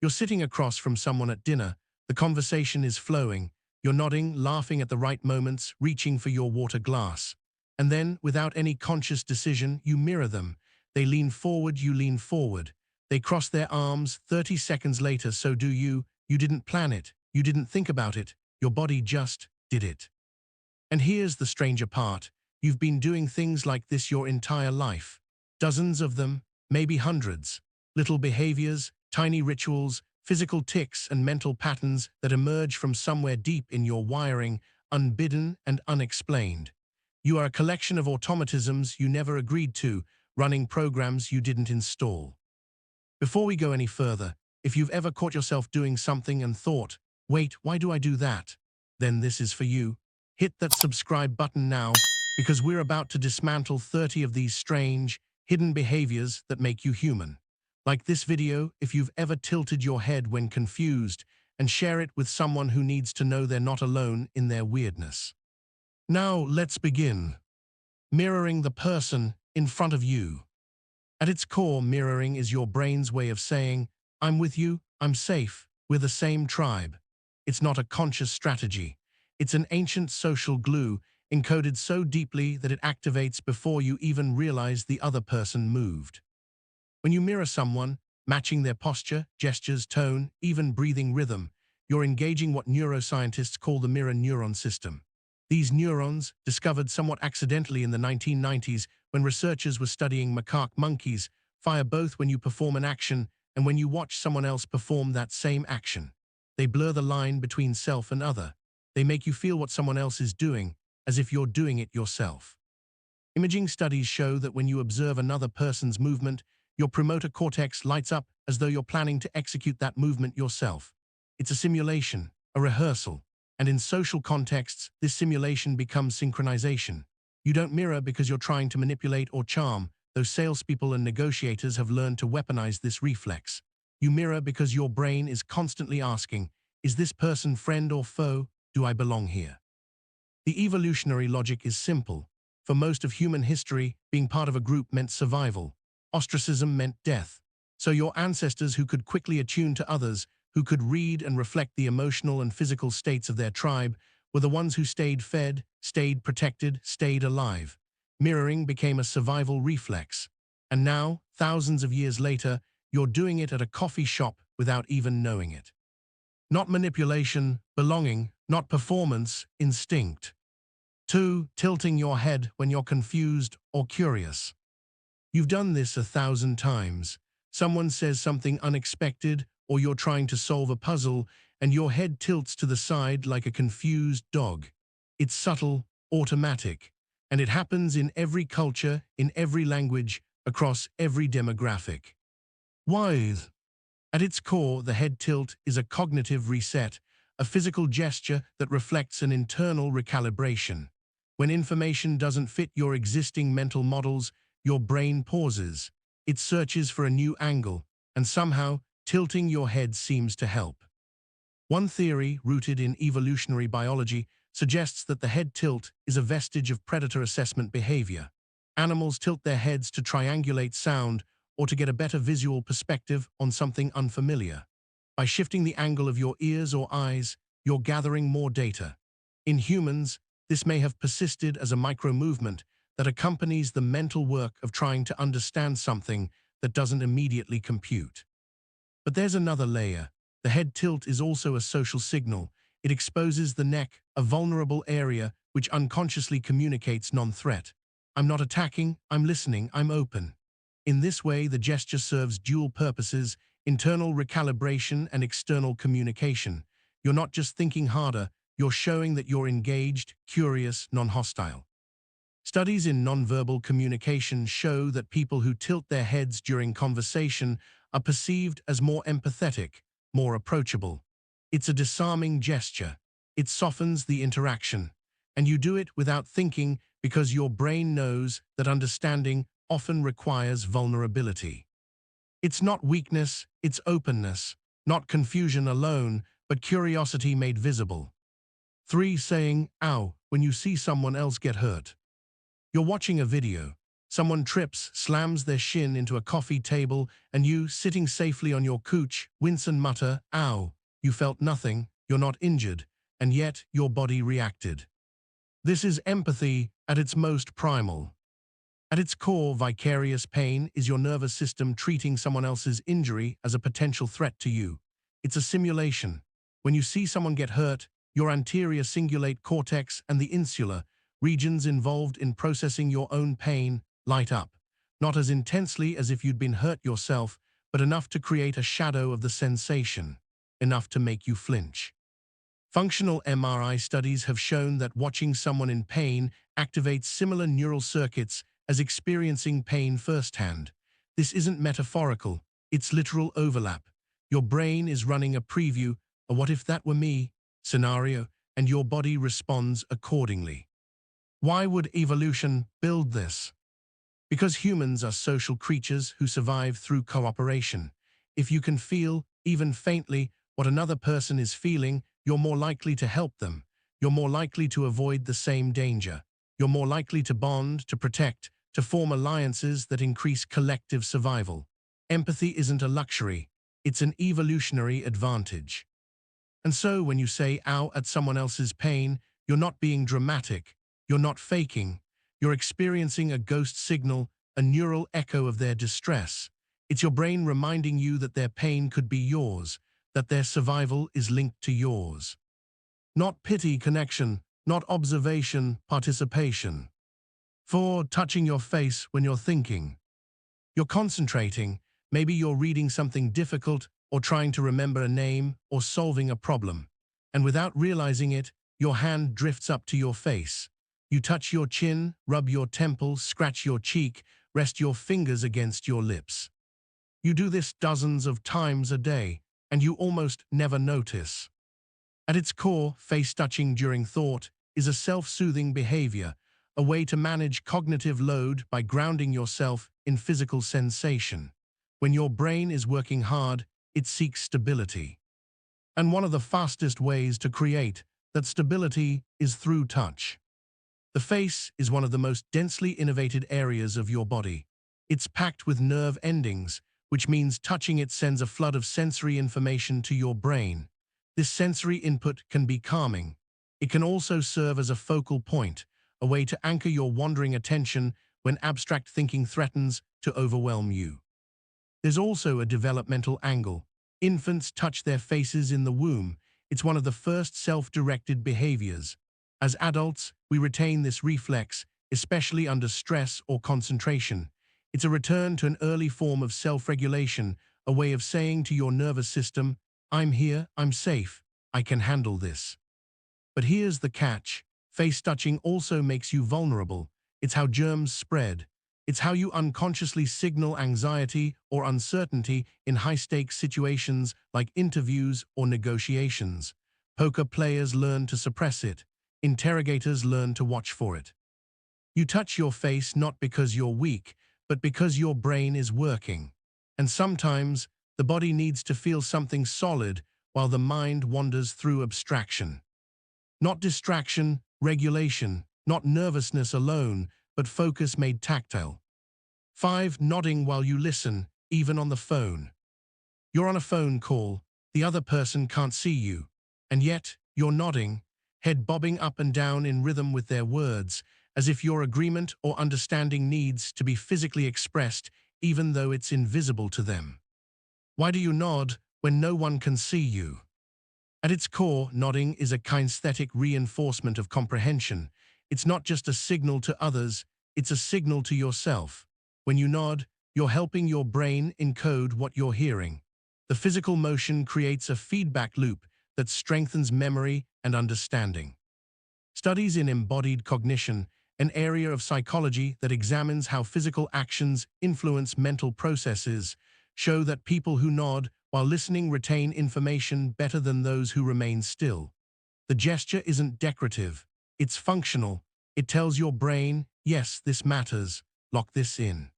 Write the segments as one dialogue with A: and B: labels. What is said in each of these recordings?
A: You're sitting across from someone at dinner. The conversation is flowing. You're nodding, laughing at the right moments, reaching for your water glass. And then, without any conscious decision, you mirror them. They lean forward, you lean forward. They cross their arms. 30 seconds later, so do you. You didn't plan it. You didn't think about it. Your body just did it. And here's the stranger part. You've been doing things like this your entire life. Dozens of them, maybe hundreds. Little behaviors, tiny rituals, physical tics and mental patterns that emerge from somewhere deep in your wiring, unbidden and unexplained. You are a collection of automatisms you never agreed to, running programs you didn't install. Before we go any further, if you've ever caught yourself doing something and thought, "Wait, why do I do that?" then this is for you. Hit that subscribe button now, because we're about to dismantle 30 of these strange, hidden behaviors that make you human. Like this video if you've ever tilted your head when confused, and share it with someone who needs to know they're not alone in their weirdness. Now let's begin. Mirroring the person in front of you. At its core, mirroring is your brain's way of saying, "I'm with you, I'm safe, we're the same tribe." It's not a conscious strategy. It's an ancient social glue, encoded so deeply that it activates before you even realize the other person moved. When you mirror someone, matching their posture, gestures, tone, even breathing rhythm, you're engaging what neuroscientists call the mirror neuron system. These neurons, discovered somewhat accidentally in the 1990s when researchers were studying macaque monkeys, fire both when you perform an action and when you watch someone else perform that same action. They blur the line between self and other. They make you feel what someone else is doing, as if you're doing it yourself. Imaging studies show that when you observe another person's movement, your premotor cortex lights up as though you're planning to execute that movement yourself. It's a simulation, a rehearsal, and in social contexts, this simulation becomes synchronization. You don't mirror because you're trying to manipulate or charm, though salespeople and negotiators have learned to weaponize this reflex. You mirror because your brain is constantly asking, is this person friend or foe? Do I belong here? The evolutionary logic is simple. For most of human history, being part of a group meant survival. Ostracism meant death. So your ancestors who could quickly attune to others, who could read and reflect the emotional and physical states of their tribe, were the ones who stayed fed, stayed protected, stayed alive. Mirroring became a survival reflex. And now, thousands of years later, you're doing it at a coffee shop without even knowing it. Not manipulation, belonging, not performance, instinct. 2. Tilting your head when you're confused or curious. You've done this 1,000 times. Someone says something unexpected, or you're trying to solve a puzzle, and your head tilts to the side like a confused dog. It's subtle, automatic, and it happens in every culture, in every language, across every demographic. Why? At its core, the head tilt is a cognitive reset, a physical gesture that reflects an internal recalibration. When information doesn't fit your existing mental models, your brain pauses. It searches for a new angle, and somehow, tilting your head seems to help. One theory, rooted in evolutionary biology, suggests that the head tilt is a vestige of predator assessment behavior. Animals tilt their heads to triangulate sound or to get a better visual perspective on something unfamiliar. By shifting the angle of your ears or eyes, you're gathering more data. In humans, this may have persisted as a micro-movement that accompanies the mental work of trying to understand something that doesn't immediately compute. But there's another layer. The head tilt is also a social signal. It exposes the neck, a vulnerable area which unconsciously communicates non-threat. I'm not attacking, I'm listening, I'm open. In this way, the gesture serves dual purposes: internal recalibration and external communication. You're not just thinking harder, you're showing that you're engaged, curious, non-hostile. Studies in nonverbal communication show that people who tilt their heads during conversation are perceived as more empathetic, more approachable. It's a disarming gesture. It softens the interaction. And you do it without thinking because your brain knows that understanding often requires vulnerability. It's not weakness, it's openness, not confusion alone, but curiosity made visible. 3. Saying, "Ow," when you see someone else get hurt. You're watching a video. Someone trips, slams their shin into a coffee table, and you, sitting safely on your couch, wince and mutter, "Ow." You felt nothing, you're not injured, and yet your body reacted. This is empathy at its most primal. At its core, vicarious pain is your nervous system treating someone else's injury as a potential threat to you. It's a simulation. When you see someone get hurt, your anterior cingulate cortex and the insular regions involved in processing your own pain light up, not as intensely as if you'd been hurt yourself, but enough to create a shadow of the sensation, enough to make you flinch. Functional MRI studies have shown that watching someone in pain activates similar neural circuits as experiencing pain firsthand. This isn't metaphorical, it's literal overlap. Your brain is running a preview, a "what if that were me" scenario, and your body responds accordingly. Why would evolution build this? Because humans are social creatures who survive through cooperation. If you can feel, even faintly, what another person is feeling, you're more likely to help them. You're more likely to avoid the same danger. You're more likely to bond, to protect, to form alliances that increase collective survival. Empathy isn't a luxury, it's an evolutionary advantage. And so when you say "ow" at someone else's pain, you're not being dramatic, you're not faking, you're experiencing a ghost signal, a neural echo of their distress. It's your brain reminding you that their pain could be yours, that their survival is linked to yours. Not pity, connection, not observation, participation. 4. Touching your face when you're thinking. You're concentrating, maybe you're reading something difficult or trying to remember a name or solving a problem. And without realizing it, your hand drifts up to your face. You touch your chin, rub your temple, scratch your cheek, rest your fingers against your lips. You do this dozens of times a day, and you almost never notice. At its core, face touching during thought is a self-soothing behavior, a way to manage cognitive load by grounding yourself in physical sensation. When your brain is working hard, it seeks stability. And one of the fastest ways to create that stability is through touch. The face is one of the most densely innervated areas of your body. It's packed with nerve endings, which means touching it sends a flood of sensory information to your brain. This sensory input can be calming. It can also serve as a focal point, a way to anchor your wandering attention when abstract thinking threatens to overwhelm you. There's also a developmental angle. Infants touch their faces in the womb. It's one of the first self-directed behaviors. As adults, we retain this reflex, especially under stress or concentration. It's a return to an early form of self-regulation, a way of saying to your nervous system, "I'm here, I'm safe, I can handle this." But here's the catch. Face touching also makes you vulnerable. It's how germs spread. It's how you unconsciously signal anxiety or uncertainty in high-stakes situations like interviews or negotiations. Poker players learn to suppress it. Interrogators learn to watch for it. You touch your face not because you're weak, but because your brain is working. And sometimes, the body needs to feel something solid while the mind wanders through abstraction. Not distraction, regulation, not nervousness alone, but focus made tactile. 5. Nodding while you listen, even on the phone. You're on a phone call, the other person can't see you, and yet you're nodding, head bobbing up and down in rhythm with their words, as if your agreement or understanding needs to be physically expressed even though it's invisible to them. Why do you nod when no one can see you? At its core, nodding is a kinesthetic reinforcement of comprehension. It's not just a signal to others, it's a signal to yourself. When you nod, you're helping your brain encode what you're hearing. The physical motion creates a feedback loop that strengthens memory and understanding. Studies in embodied cognition, an area of psychology that examines how physical actions influence mental processes, show that people who nod while listening retain information better than those who remain still. The gesture isn't decorative, it's functional. It tells your brain, yes, this matters, lock this in.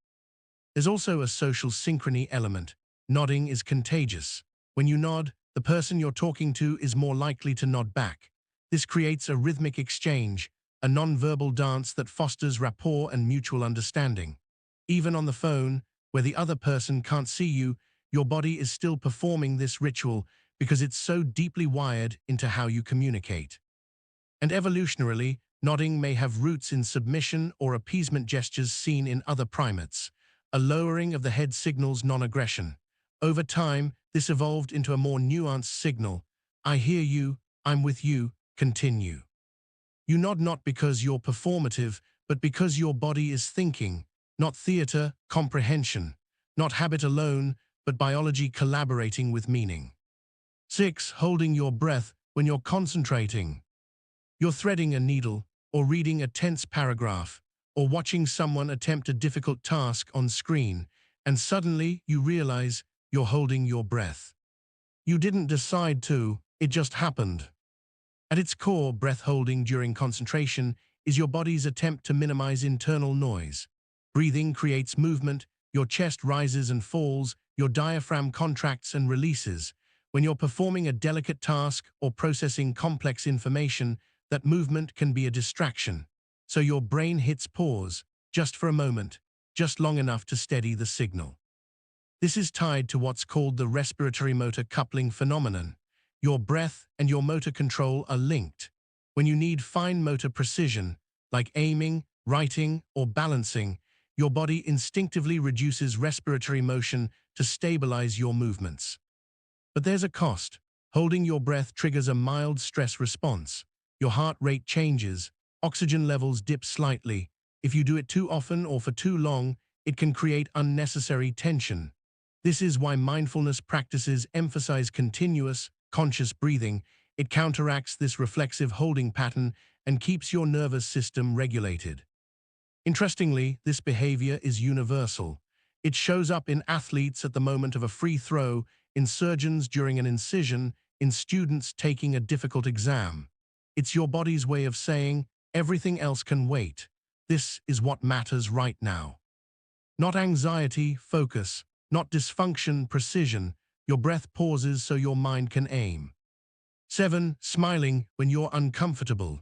A: There's also a social synchrony element. Nodding is contagious. When you nod, the person you're talking to is more likely to nod back. This creates a rhythmic exchange, a non-verbal dance that fosters rapport and mutual understanding. Even on the phone, where the other person can't see you, your body is still performing this ritual because it's so deeply wired into how you communicate. And evolutionarily, nodding may have roots in submission or appeasement gestures seen in other primates. A lowering of the head signals non-aggression. Over time, this evolved into a more nuanced signal. I hear you, I'm with you, continue. You nod not because you're performative, but because your body is thinking, not theater, comprehension, not habit alone, but biology collaborating with meaning. 6. Holding your breath when you're concentrating. You're threading a needle, or reading a tense paragraph, or watching someone attempt a difficult task on screen, and suddenly you realize you're holding your breath. You didn't decide to, it just happened. At its core, breath holding during concentration is your body's attempt to minimize internal noise. Breathing creates movement, your chest rises and falls, your diaphragm contracts and releases. When you're performing a delicate task or processing complex information, that movement can be a distraction. So your brain hits pause, just for a moment, just long enough to steady the signal. This is tied to what's called the respiratory motor coupling phenomenon. Your breath and your motor control are linked. When you need fine motor precision, like aiming, writing, or balancing, your body instinctively reduces respiratory motion to stabilize your movements. But there's a cost. Holding your breath triggers a mild stress response. Your heart rate changes, oxygen levels dip slightly. If you do it too often or for too long, it can create unnecessary tension. This is why mindfulness practices emphasize continuous, conscious breathing. It counteracts this reflexive holding pattern and keeps your nervous system regulated. Interestingly, this behavior is universal. It shows up in athletes at the moment of a free throw, in surgeons during an incision, in students taking a difficult exam. It's your body's way of saying, everything else can wait. This is what matters right now. Not anxiety, focus. Not dysfunction, precision. Your breath pauses so your mind can aim. 7. Smiling when you're uncomfortable.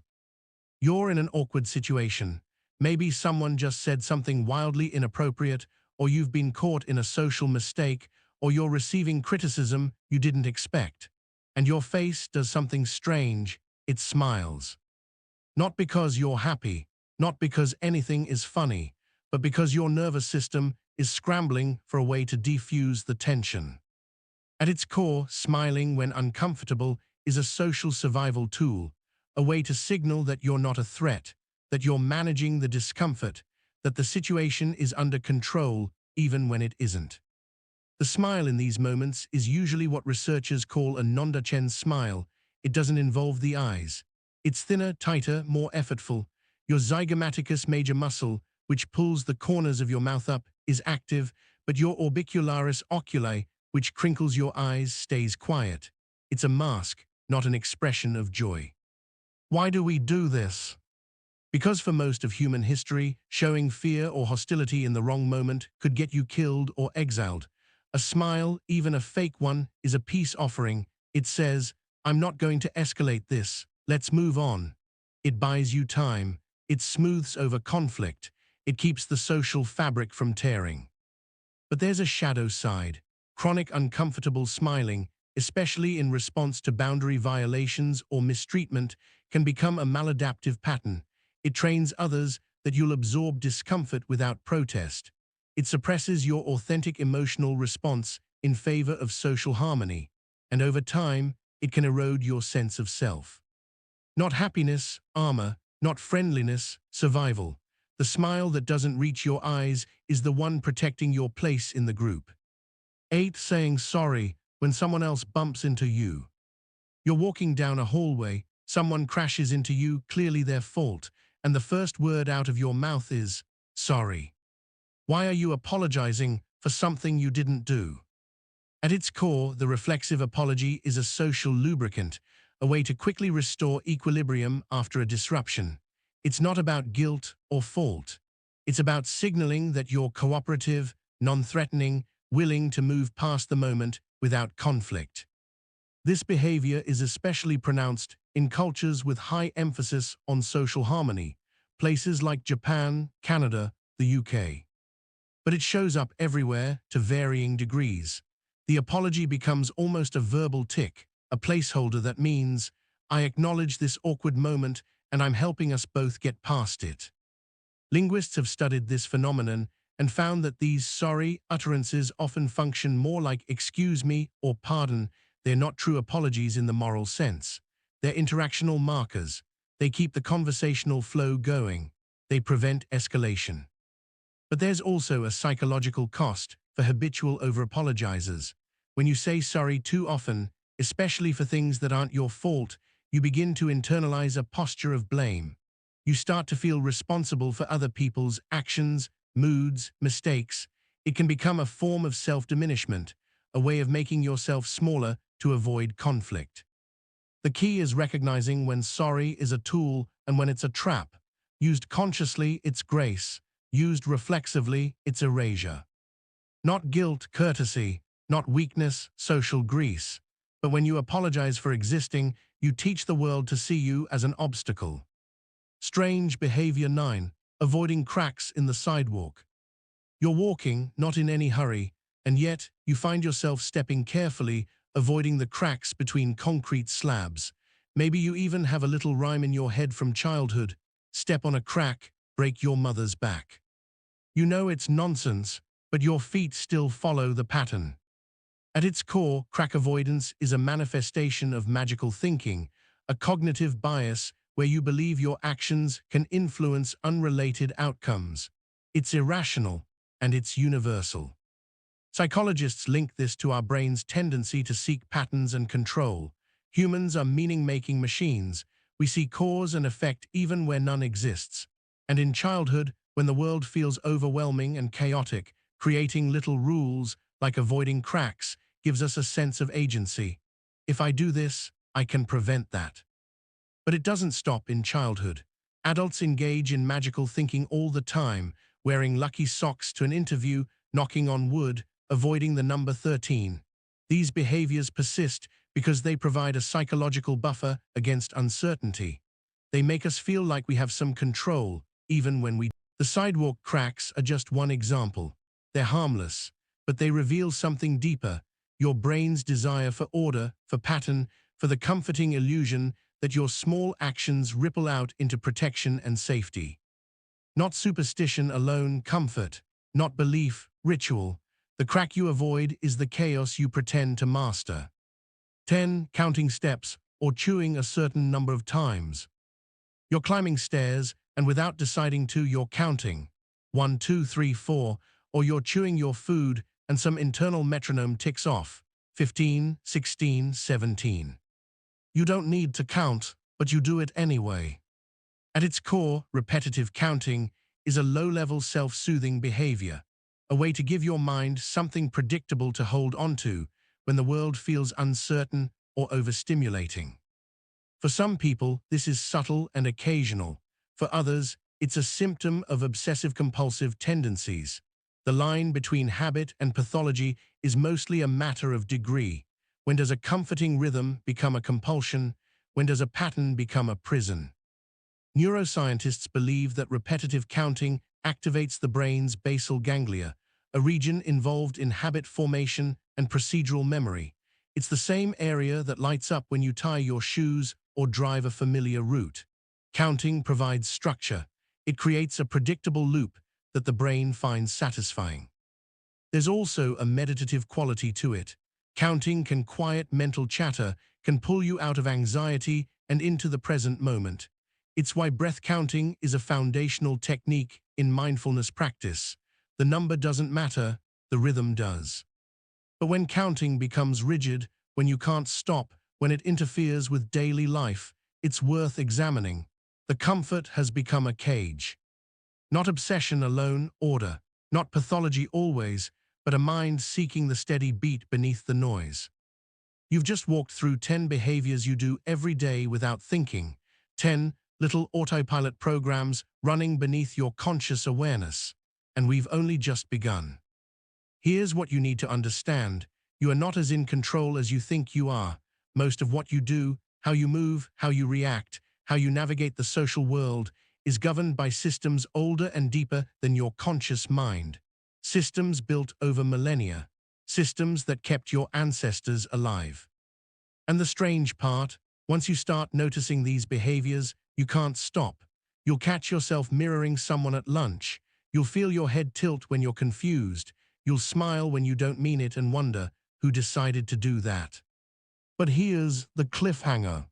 A: You're in an awkward situation. Maybe someone just said something wildly inappropriate, or you've been caught in a social mistake, or you're receiving criticism you didn't expect. And your face does something strange, it smiles. Not because you're happy, not because anything is funny, but because your nervous system is scrambling for a way to defuse the tension. At its core, smiling when uncomfortable is a social survival tool, a way to signal that you're not a threat, that you're managing the discomfort, that the situation is under control even when it isn't. The smile in these moments is usually what researchers call a non-Duchenne smile. It doesn't involve the eyes. It's thinner, tighter, more effortful. Your zygomaticus major muscle, which pulls the corners of your mouth up, is active, but your orbicularis oculi, which crinkles your eyes, stays quiet. It's a mask, not an expression of joy. Why do we do this? Because for most of human history, showing fear or hostility in the wrong moment could get you killed or exiled. A smile, even a fake one, is a peace offering. It says, I'm not going to escalate this, let's move on. It buys you time. It smooths over conflict. It keeps the social fabric from tearing. But there's a shadow side. Chronic uncomfortable smiling, especially in response to boundary violations or mistreatment, can become a maladaptive pattern. It trains others that you'll absorb discomfort without protest. It suppresses your authentic emotional response in favor of social harmony, and over time, it can erode your sense of self. Not happiness, armor, not friendliness, survival. The smile that doesn't reach your eyes is the one protecting your place in the group. 8. Saying sorry when someone else bumps into you. You're walking down a hallway, someone crashes into you, clearly their fault, and the first word out of your mouth is, sorry. Why are you apologizing for something you didn't do? At its core, the reflexive apology is a social lubricant, a way to quickly restore equilibrium after a disruption. It's not about guilt or fault. It's about signaling that you're cooperative, non-threatening, willing to move past the moment without conflict. This behavior is especially pronounced in cultures with high emphasis on social harmony, places like Japan, Canada, the UK. but it shows up everywhere to varying degrees. The apology becomes almost a verbal tick, a placeholder that means, I acknowledge this awkward moment and I'm helping us both get past it. Linguists have studied this phenomenon and found that these sorry utterances often function more like excuse me or pardon. They're not true apologies in the moral sense. They're interactional markers. They keep the conversational flow going. They prevent escalation. But there's also a psychological cost for habitual over-apologizers. When you say sorry too often, especially for things that aren't your fault, you begin to internalize a posture of blame. You start to feel responsible for other people's actions, moods, mistakes. It can become a form of self-diminishment, a way of making yourself smaller to avoid conflict. The key is recognizing when sorry is a tool and when it's a trap. Used consciously, it's grace. Used reflexively, it's erasure. Not guilt, courtesy, not weakness, social grease. But when you apologize for existing, you teach the world to see you as an obstacle. Strange behavior 9. Avoiding cracks in the sidewalk. You're walking, not in any hurry, and yet you find yourself stepping carefully, avoiding the cracks between concrete slabs. Maybe you even have a little rhyme in your head from childhood. Step on a crack, break your mother's back. You know it's nonsense, but your feet still follow the pattern. At its core, crack avoidance is a manifestation of magical thinking, a cognitive bias where you believe your actions can influence unrelated outcomes. It's irrational, and it's universal. Psychologists link this to our brain's tendency to seek patterns and control. Humans are meaning-making machines. We see cause and effect even where none exists. And in childhood, when the world feels overwhelming and chaotic, creating little rules, like avoiding cracks, gives us a sense of agency. If I do this, I can prevent that. But it doesn't stop in childhood. Adults engage in magical thinking all the time, wearing lucky socks to an interview, knocking on wood, avoiding the number 13. These behaviors persist because they provide a psychological buffer against uncertainty. They make us feel like we have some control, even when we don't. The sidewalk cracks are just one example. They're harmless, but they reveal something deeper, your brain's desire for order, for pattern, for the comforting illusion that your small actions ripple out into protection and safety. Not superstition alone, comfort, not belief, ritual. The crack you avoid is the chaos you pretend to master. 10. Counting steps or chewing a certain number of times. You're climbing stairs, and without deciding to, you're counting. 1, 2, 3, 4, or you're chewing your food and some internal metronome ticks off. 15, 16, 17. You don't need to count, but you do it anyway. At its core, repetitive counting is a low-level self-soothing behavior, a way to give your mind something predictable to hold onto when the world feels uncertain or overstimulating. For some people, this is subtle and occasional. For others, it's a symptom of obsessive-compulsive tendencies. The line between habit and pathology is mostly a matter of degree. When does a comforting rhythm become a compulsion? When does a pattern become a prison? Neuroscientists believe that repetitive counting activates the brain's basal ganglia, a region involved in habit formation and procedural memory. It's the same area that lights up when you tie your shoes or drive a familiar route. Counting provides structure. It creates a predictable loop that the brain finds satisfying. There's also a meditative quality to it. Counting can quiet mental chatter, can pull you out of anxiety and into the present moment. It's why breath counting is a foundational technique in mindfulness practice. The number doesn't matter, the rhythm does. But when counting becomes rigid, when you can't stop, when it interferes with daily life, it's worth examining. The comfort has become a cage. Not obsession alone, order. Not pathology always, but a mind seeking the steady beat beneath the noise. You've just walked through 10 behaviors you do every day without thinking. 10 little autopilot programs running beneath your conscious awareness. And we've only just begun. Here's what you need to understand. You are not as in control as you think you are. Most of what you do, how you move, how you react, how you navigate the social world, is governed by systems older and deeper than your conscious mind. systems built over millennia, systems that kept your ancestors alive. And the strange part, once you start noticing these behaviors, you can't stop. You'll catch yourself mirroring someone at lunch. You'll feel your head tilt when you're confused. You'll smile when you don't mean it and wonder who decided to do that. But here's the cliffhanger.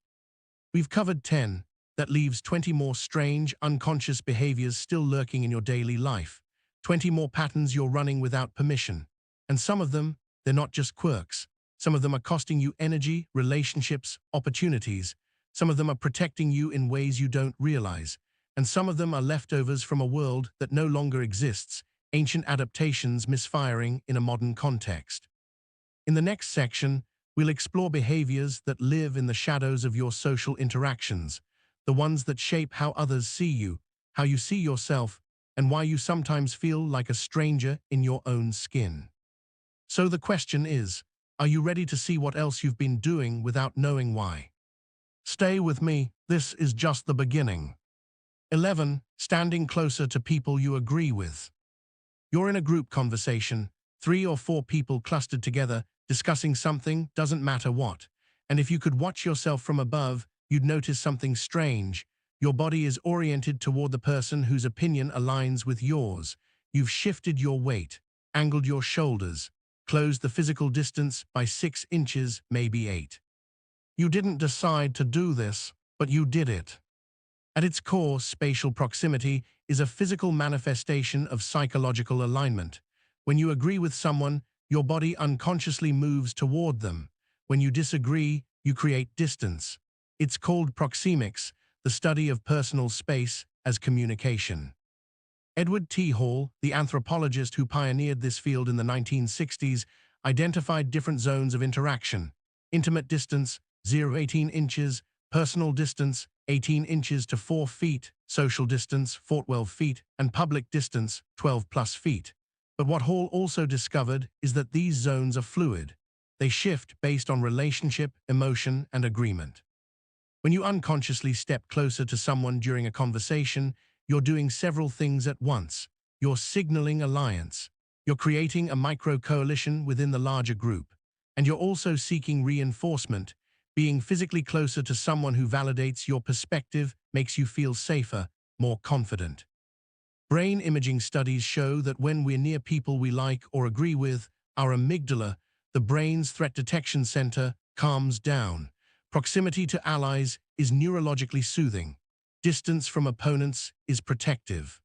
A: We've covered 10. That leaves 20 more strange, unconscious behaviors still lurking in your daily life. 20 more patterns you're running without permission. And some of them, they're not just quirks. Some of them are costing you energy, relationships, opportunities. Some of them are protecting you in ways you don't realize. And some of them are leftovers from a world that no longer exists, ancient adaptations misfiring in a modern context. In the next section, we'll explore behaviors that live in the shadows of your social interactions, the ones that shape how others see you, how you see yourself, and why you sometimes feel like a stranger in your own skin. So the question is, are you ready to see what else you've been doing without knowing why? Stay with me, this is just the beginning. 11. Standing closer to people you agree with. You're in a group conversation, 3 or 4 people clustered together, discussing something, doesn't matter what. And if you could watch yourself from above, you'd notice something strange. Your body is oriented toward the person whose opinion aligns with yours. You've shifted your weight, angled your shoulders, closed the physical distance by 6 inches, maybe 8. You didn't decide to do this, but you did it. At its core, spatial proximity is a physical manifestation of psychological alignment. When you agree with someone, your body unconsciously moves toward them. When you disagree, you create distance. It's called proxemics, the study of personal space as communication. Edward T. Hall, the anthropologist who pioneered this field in the 1960s, identified different zones of interaction: intimate distance, 0–18 inches, personal distance, 18 inches to 4 feet, social distance, 12 feet, and public distance, 12+ feet. But what Hall also discovered is that these zones are fluid. They shift based on relationship, emotion, and agreement. When you unconsciously step closer to someone during a conversation, you're doing several things at once. You're signaling alliance. You're creating a micro-coalition within the larger group. And you're also seeking reinforcement. Being physically closer to someone who validates your perspective makes you feel safer, more confident. Brain imaging studies show that when we're near people we like or agree with, our amygdala, the brain's threat detection center, calms down. Proximity to allies is neurologically soothing. Distance from opponents is protective.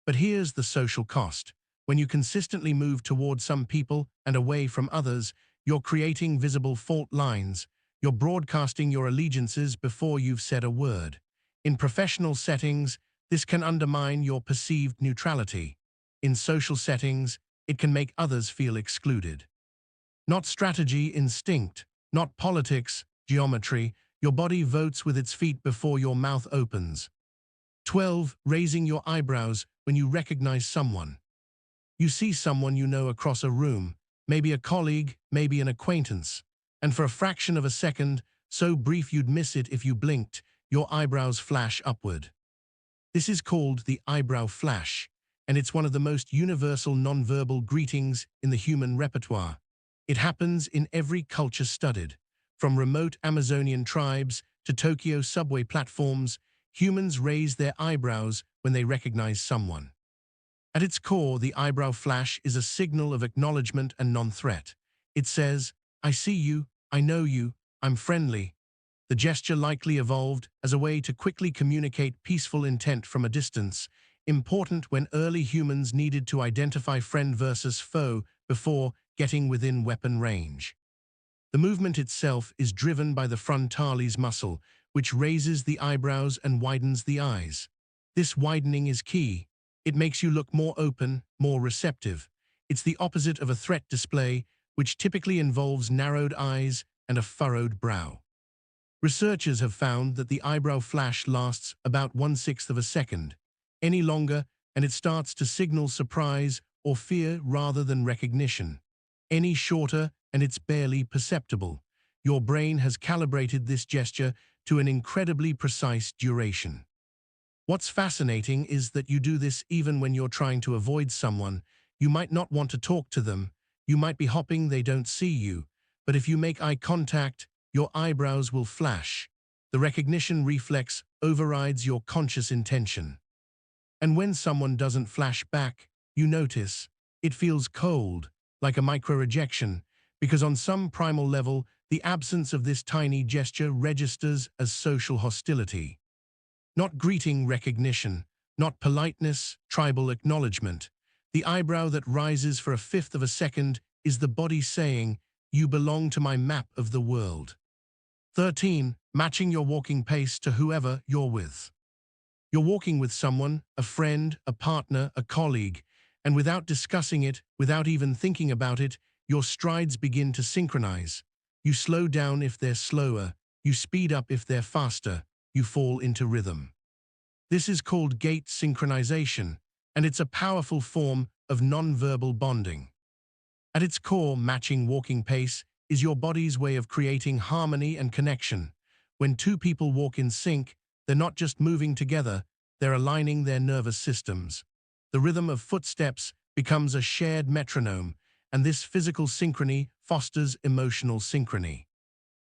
A: But here's the social cost. When you consistently move toward some people and away from others, you're creating visible fault lines. You're broadcasting your allegiances before you've said a word. In professional settings, this can undermine your perceived neutrality. In social settings, it can make others feel excluded. Not strategy, instinct. Not politics, geometry. Your body votes with its feet before your mouth opens. 12. Raising your eyebrows when you recognize someone. You see someone you know across a room, maybe a colleague, maybe an acquaintance. And for a fraction of a second, so brief you'd miss it if you blinked, your eyebrows flash upward. This is called the eyebrow flash, and it's one of the most universal nonverbal greetings in the human repertoire. It happens in every culture studied. From remote Amazonian tribes to Tokyo subway platforms, humans raise their eyebrows when they recognize someone. At its core, the eyebrow flash is a signal of acknowledgement and non-threat. It says, "I see you, I know you, I'm friendly." The gesture likely evolved as a way to quickly communicate peaceful intent from a distance, important when early humans needed to identify friend versus foe before getting within weapon range. The movement itself is driven by the frontalis muscle, which raises the eyebrows and widens the eyes. This widening is key. It makes you look more open, more receptive. It's the opposite of a threat display, which typically involves narrowed eyes and a furrowed brow. Researchers have found that the eyebrow flash lasts about 1/6 of a second. Any longer, and it starts to signal surprise or fear rather than recognition. Any shorter, and it's barely perceptible. Your brain has calibrated this gesture to an incredibly precise duration. What's fascinating is that you do this even when you're trying to avoid someone. You might not want to talk to them. You might be hoping they don't see you. But if you make eye contact, your eyebrows will flash. The recognition reflex overrides your conscious intention. And when someone doesn't flash back, you notice. It feels cold, like a micro-rejection, because on some primal level, the absence of this tiny gesture registers as social hostility. Not greeting recognition, not politeness, tribal acknowledgement. The eyebrow that rises for a fifth of a second is the body saying, "You belong to my map of the world." 13. Matching your walking pace to whoever you're with. You're walking with someone, a friend, a partner, a colleague, and without discussing it, without even thinking about it, your strides begin to synchronize. You slow down if they're slower, you speed up if they're faster, you fall into rhythm. This is called gait synchronization, and it's a powerful form of non-verbal bonding. At its core, matching walking pace is your body's way of creating harmony and connection. When two people walk in sync, they're not just moving together, they're aligning their nervous systems. The rhythm of footsteps becomes a shared metronome, and this physical synchrony fosters emotional synchrony.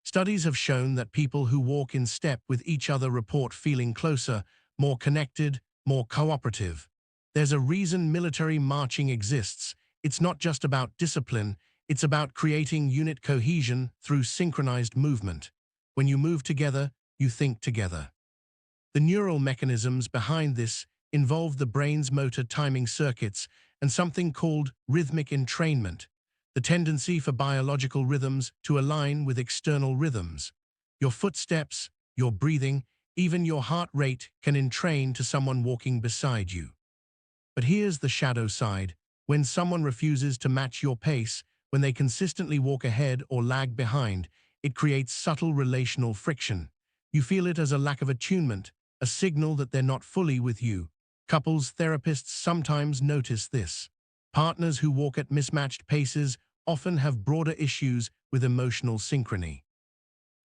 A: Studies have shown that people who walk in step with each other report feeling closer, more connected, more cooperative. There's a reason military marching exists. It's not just about discipline, it's about creating unit cohesion through synchronized movement. When you move together, you think together. The neural mechanisms behind this involve the brain's motor timing circuits and something called rhythmic entrainment, the tendency for biological rhythms to align with external rhythms. Your footsteps, your breathing, even your heart rate can entrain to someone walking beside you. But here's the shadow side. When someone refuses to match your pace, when they consistently walk ahead or lag behind, it creates subtle relational friction. You feel it as a lack of attunement, a signal that they're not fully with you. Couples therapists sometimes notice this. Partners who walk at mismatched paces often have broader issues with emotional synchrony.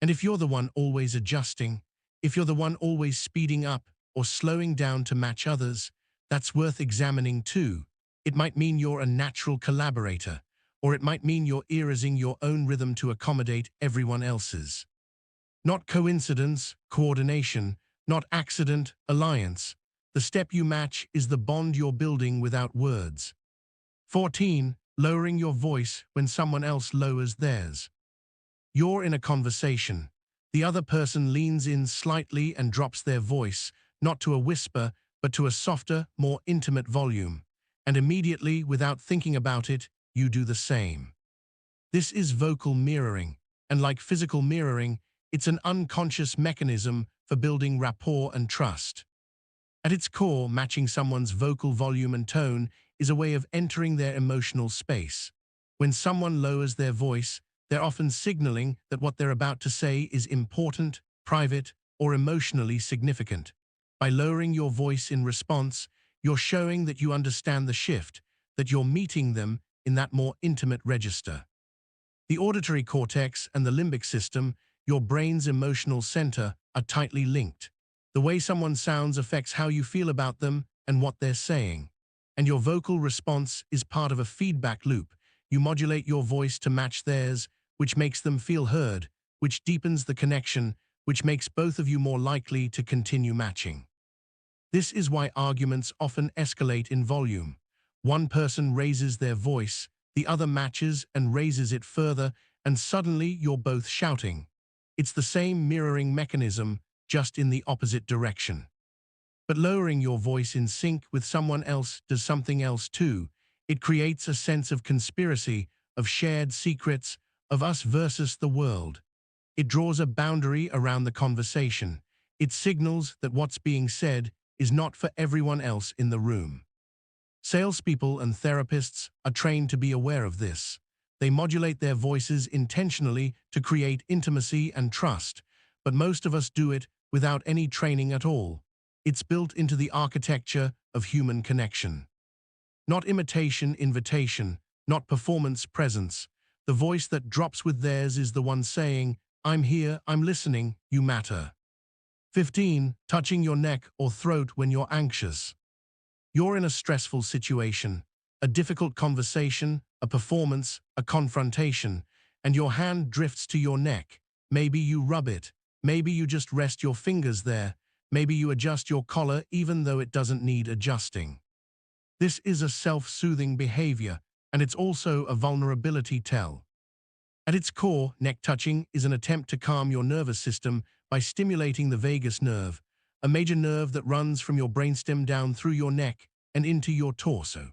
A: And if you're the one always adjusting, if you're the one always speeding up or slowing down to match others, that's worth examining too. It might mean you're a natural collaborator, or it might mean you're erasing your own rhythm to accommodate everyone else's. Not coincidence, coordination, not accident, alliance. The step you match is the bond you're building without words. 14. Lowering your voice when someone else lowers theirs. You're in a conversation. The other person leans in slightly and drops their voice, not to a whisper, but to a softer, more intimate volume. And immediately, without thinking about it, you do the same. This is vocal mirroring, and like physical mirroring, it's an unconscious mechanism for building rapport and trust. At its core, matching someone's vocal volume and tone is a way of entering their emotional space. When someone lowers their voice, they're often signaling that what they're about to say is important, private, or emotionally significant. By lowering your voice in response, you're showing that you understand the shift, that you're meeting them in that more intimate register. The auditory cortex and the limbic system, your brain's emotional center, are tightly linked. The way someone sounds affects how you feel about them and what they're saying. And your vocal response is part of a feedback loop. You modulate your voice to match theirs, which makes them feel heard, which deepens the connection, which makes both of you more likely to continue matching. This is why arguments often escalate in volume. One person raises their voice, the other matches and raises it further, and suddenly you're both shouting. It's the same mirroring mechanism, just in the opposite direction. But lowering your voice in sync with someone else does something else too. It creates a sense of conspiracy, of shared secrets, of us versus the world. It draws a boundary around the conversation. It signals that what's being said is not for everyone else in the room. Salespeople and therapists are trained to be aware of this. They modulate their voices intentionally to create intimacy and trust, but most of us do it without any training at all. It's built into the architecture of human connection. Not imitation, invitation, not performance, presence. The voice that drops with theirs is the one saying, "I'm here, I'm listening, you matter." 15. Touching your neck or throat when you're anxious. You're in a stressful situation. a difficult conversation, a performance, a confrontation, and your hand drifts to your neck. Maybe you rub it. Maybe you just rest your fingers there. Maybe you adjust your collar even though it doesn't need adjusting. This is a self-soothing behavior, and it's also a vulnerability tell. At its core, neck touching is an attempt to calm your nervous system by stimulating the vagus nerve, a major nerve that runs from your brainstem down through your neck and into your torso.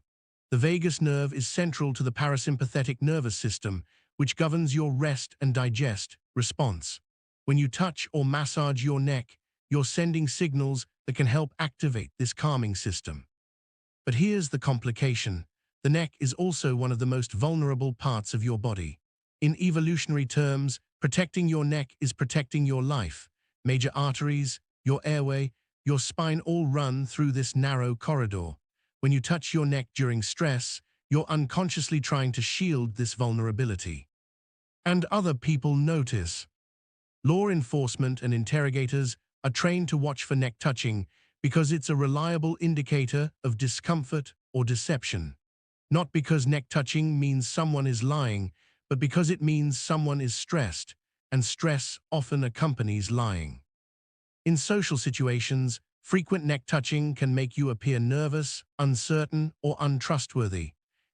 A: The vagus nerve is central to the parasympathetic nervous system, which governs your rest and digest response. When you touch or massage your neck, you're sending signals that can help activate this calming system. But here's the complication. The neck is also one of the most vulnerable parts of your body. In evolutionary terms, protecting your neck is protecting your life. Major arteries, your airway, your spine all run through this narrow corridor. When you touch your neck during stress, you're unconsciously trying to shield this vulnerability. And other people notice. Law enforcement and interrogators are trained to watch for neck touching because it's a reliable indicator of discomfort or deception. Not because neck touching means someone is lying, but because it means someone is stressed, and stress often accompanies lying. In social situations, frequent neck touching can make you appear nervous, uncertain, or untrustworthy.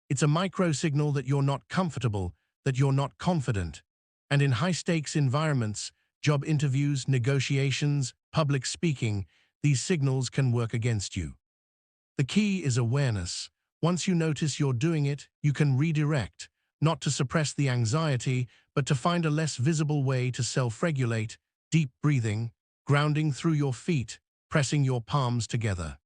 A: It's a micro-signal that you're not comfortable, that you're not confident. And in high-stakes environments, job interviews, negotiations, public speaking, these signals can work against you. The key is awareness. Once you notice you're doing it, you can redirect, not to suppress the anxiety, but to find a less visible way to self-regulate, deep breathing, grounding through your feet, pressing your palms together.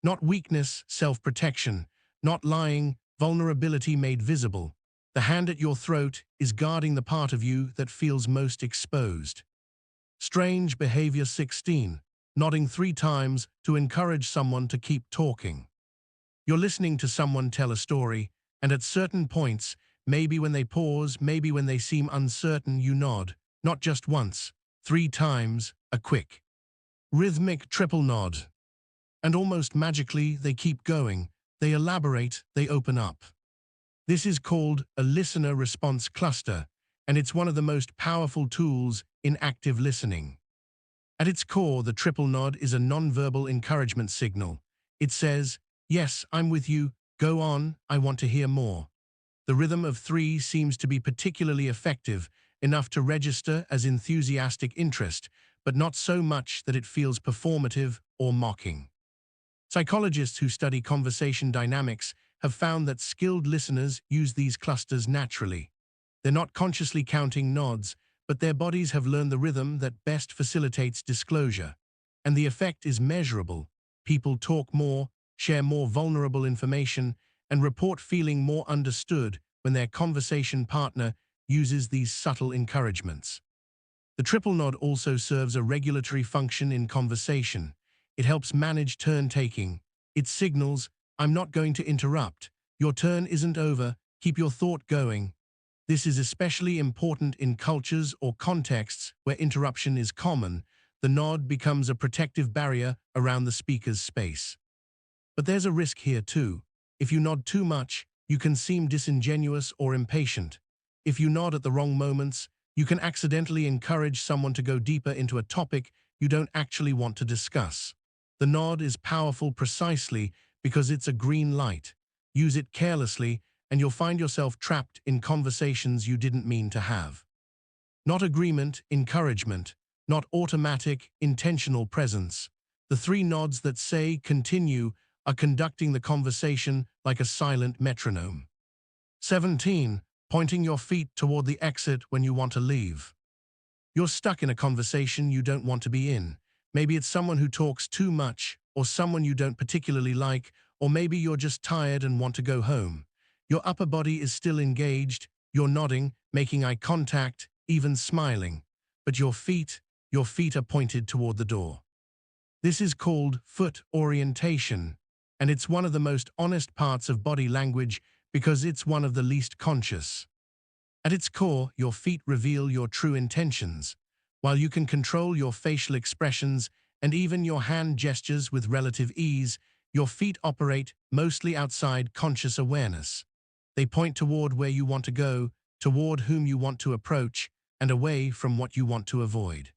A: Not weakness, self-protection, not lying, vulnerability made visible. The hand at your throat is guarding the part of you that feels most exposed. Strange behavior 16, nodding 3 times to encourage someone to keep talking. You're listening to someone tell a story, and at certain points, maybe when they pause, maybe when they seem uncertain, you nod, not just once, 3 times, a quick, rhythmic triple nod. And almost magically, they keep going, they elaborate, they open up. This is called a listener response cluster, and it's one of the most powerful tools in active listening. At its core, the triple nod is a nonverbal encouragement signal. It says, "Yes, I'm with you, go on, I want to hear more." The rhythm of 3 seems to be particularly effective, enough to register as enthusiastic interest, but not so much that it feels performative or mocking. Psychologists who study conversation dynamics have found that skilled listeners use these clusters naturally. They're not consciously counting nods, but their bodies have learned the rhythm that best facilitates disclosure. And the effect is measurable. People talk more, share more vulnerable information, and report feeling more understood when their conversation partner uses these subtle encouragements. The triple nod also serves a regulatory function in conversation. It helps manage turn-taking. It signals, "I'm not going to interrupt. Your turn isn't over. Keep your thought going." This is especially important in cultures or contexts where interruption is common. The nod becomes a protective barrier around the speaker's space. But there's a risk here too. If you nod too much, you can seem disingenuous or impatient. If you nod at the wrong moments, you can accidentally encourage someone to go deeper into a topic you don't actually want to discuss. The nod is powerful precisely because it's a green light. Use it carelessly, and you'll find yourself trapped in conversations you didn't mean to have. Not agreement, encouragement. Not automatic, intentional presence. The 3 nods that say continue are conducting the conversation like a silent metronome. 17. Pointing your feet toward the exit when you want to leave. You're stuck in a conversation you don't want to be in. Maybe it's someone who talks too much, or someone you don't particularly like, or maybe you're just tired and want to go home. Your upper body is still engaged, you're nodding, making eye contact, even smiling. But your feet are pointed toward the door. This is called foot orientation, and it's one of the most honest parts of body language because it's one of the least conscious. At its core, your feet reveal your true intentions. While you can control your facial expressions and even your hand gestures with relative ease, Your feet operate mostly outside conscious awareness. They point toward where you want to go, toward whom you want to approach, and away from what you want to avoid.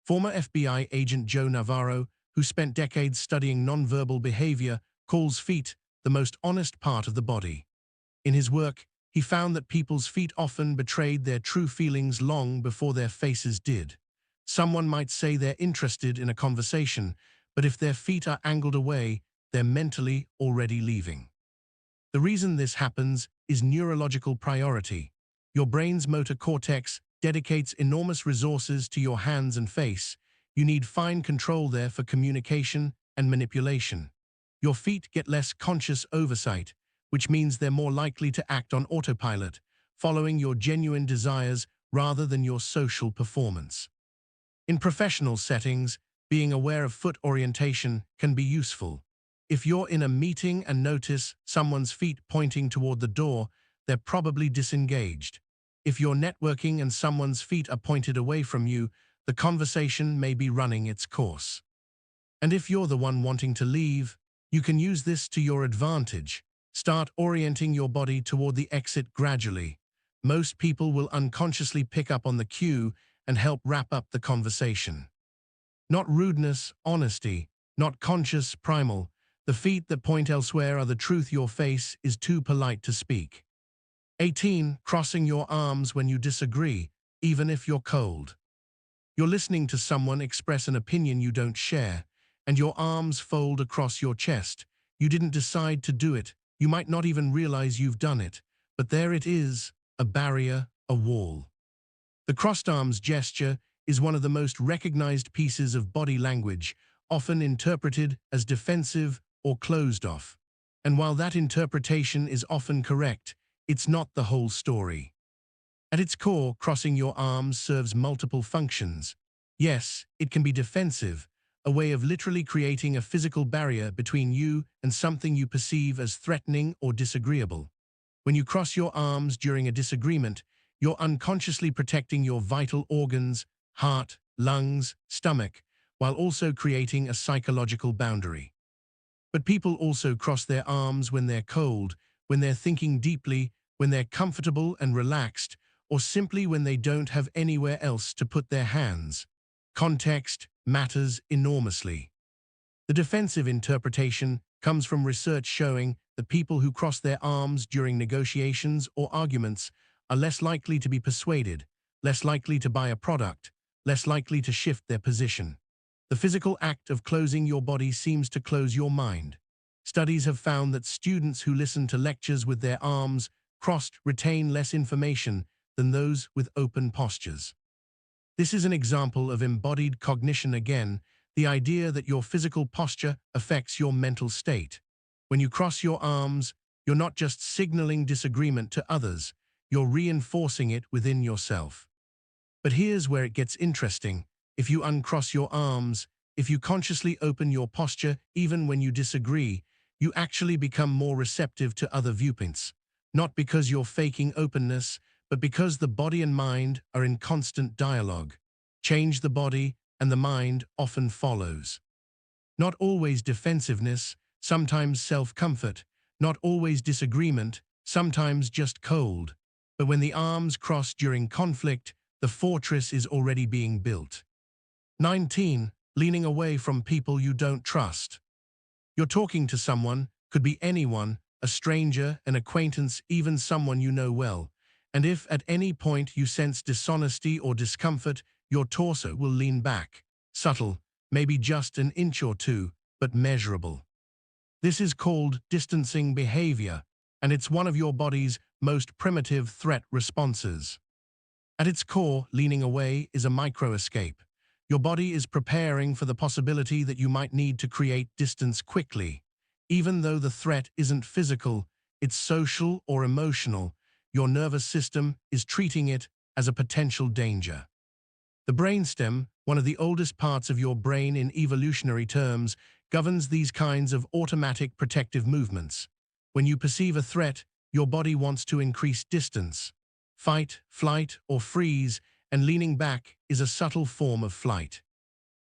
A: Former FBI agent Joe Navarro, who spent decades studying nonverbal behavior, calls feet the most honest part of the body. In his work, he found that people's feet often betrayed their true feelings long before their faces did. Someone might say they're interested in a conversation, but if their feet are angled away, they're mentally already leaving. The reason this happens is neurological priority. Your brain's motor cortex dedicates enormous resources to your hands and face. You need fine control there for communication and manipulation. Your feet get less conscious oversight, which means they're more likely to act on autopilot, following your genuine desires rather than your social performance. In professional settings, being aware of foot orientation can be useful. If you're in a meeting and notice someone's feet pointing toward the door, they're probably disengaged. If you're networking and someone's feet are pointed away from you, the conversation may be running its course. And if you're the one wanting to leave, you can use this to your advantage. Start orienting your body toward the exit gradually. Most people will unconsciously pick up on the cue and help wrap up the conversation. Not rudeness, honesty, not conscious, primal. The feet that point elsewhere are the truth your face is too polite to speak. 18. Crossing your arms when you disagree, even if you're cold. You're listening to someone express an opinion you don't share, and your arms fold across your chest. You didn't decide to do it. You might not even realize you've done it, but there it is, a barrier, a wall. The crossed arms gesture is one of the most recognized pieces of body language, often interpreted as defensive or closed off. And while that interpretation is often correct, it's not the whole story. At its core, crossing your arms serves multiple functions. Yes, it can be defensive, a way of literally creating a physical barrier between you and something you perceive as threatening or disagreeable. When you cross your arms during a disagreement, you're unconsciously protecting your vital organs, heart, lungs, stomach, while also creating a psychological boundary. But people also cross their arms when they're cold, when they're thinking deeply, when they're comfortable and relaxed, or simply when they don't have anywhere else to put their hands. Context matters enormously. The defensive interpretation comes from research showing that people who cross their arms during negotiations or arguments are less likely to be persuaded, less likely to buy a product, less likely to shift their position. The physical act of closing your body seems to close your mind. Studies have found that students who listen to lectures with their arms crossed retain less information than those with open postures. This is an example of embodied cognition again, the idea that your physical posture affects your mental state. When you cross your arms, you're not just signaling disagreement to others, you're reinforcing it within yourself. But here's where it gets interesting. If you uncross your arms, if you consciously open your posture even when you disagree, you actually become more receptive to other viewpoints. Not because you're faking openness, but because the body and mind are in constant dialogue. Change the body, and the mind often follows. Not always defensiveness, sometimes self-comfort. Not always disagreement, sometimes just cold. But when the arms cross during conflict, the fortress is already being built. 19. Leaning away from people you don't trust. You're talking to someone, could be anyone, a stranger, an acquaintance, even someone you know well. And if at any point you sense dishonesty or discomfort, your torso will lean back. Subtle, maybe just an inch or two, but measurable. This is called distancing behavior, and it's one of your body's most primitive threat responses. At its core, leaning away is a micro-escape. Your body is preparing for the possibility that you might need to create distance quickly. Even though the threat isn't physical, it's social or emotional, your nervous system is treating it as a potential danger. The brainstem, one of the oldest parts of your brain in evolutionary terms, governs these kinds of automatic protective movements. When you perceive a threat, your body wants to increase distance. Fight, flight, or freeze, and leaning back is a subtle form of flight.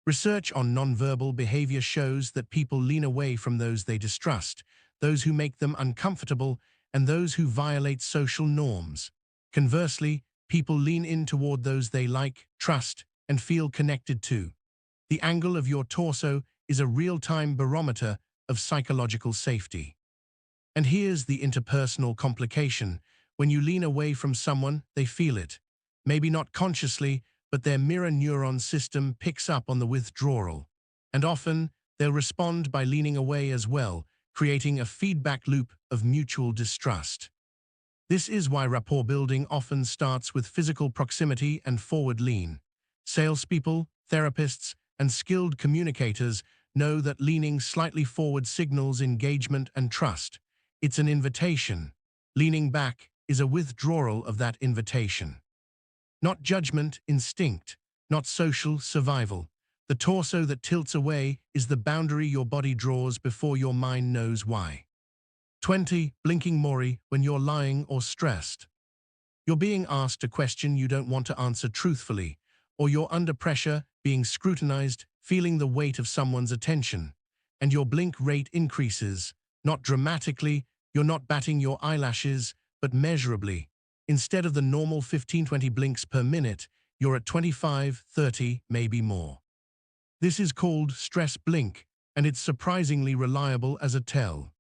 A: Research on nonverbal behavior shows that people lean away from those they distrust, those who make them uncomfortable, and those who violate social norms. Conversely, people lean in toward those they like, trust, and feel connected to. The angle of your torso is a real-time barometer of psychological safety. And here's the interpersonal complication. When you lean away from someone, they feel it. Maybe not consciously, but their mirror neuron system picks up on the withdrawal. And often, they'll respond by leaning away as well, creating a feedback loop of mutual distrust. This is why rapport building often starts with physical proximity and forward lean. Salespeople, therapists, and skilled communicators know that leaning slightly forward signals engagement and trust. It's an invitation. Leaning back is a withdrawal of that invitation. Not judgment, instinct, not social survival. The torso that tilts away is the boundary your body draws before your mind knows why. 20. Blinking Mori when you're lying or stressed. You're being asked a question you don't want to answer truthfully, or you're under pressure, being scrutinized, feeling the weight of someone's attention, and your blink rate increases, not dramatically, you're not batting your eyelashes, but measurably. Instead of the normal 15-20 blinks per minute, you're at 25, 30, maybe more. This is called stress blink, and it's surprisingly reliable as a tell.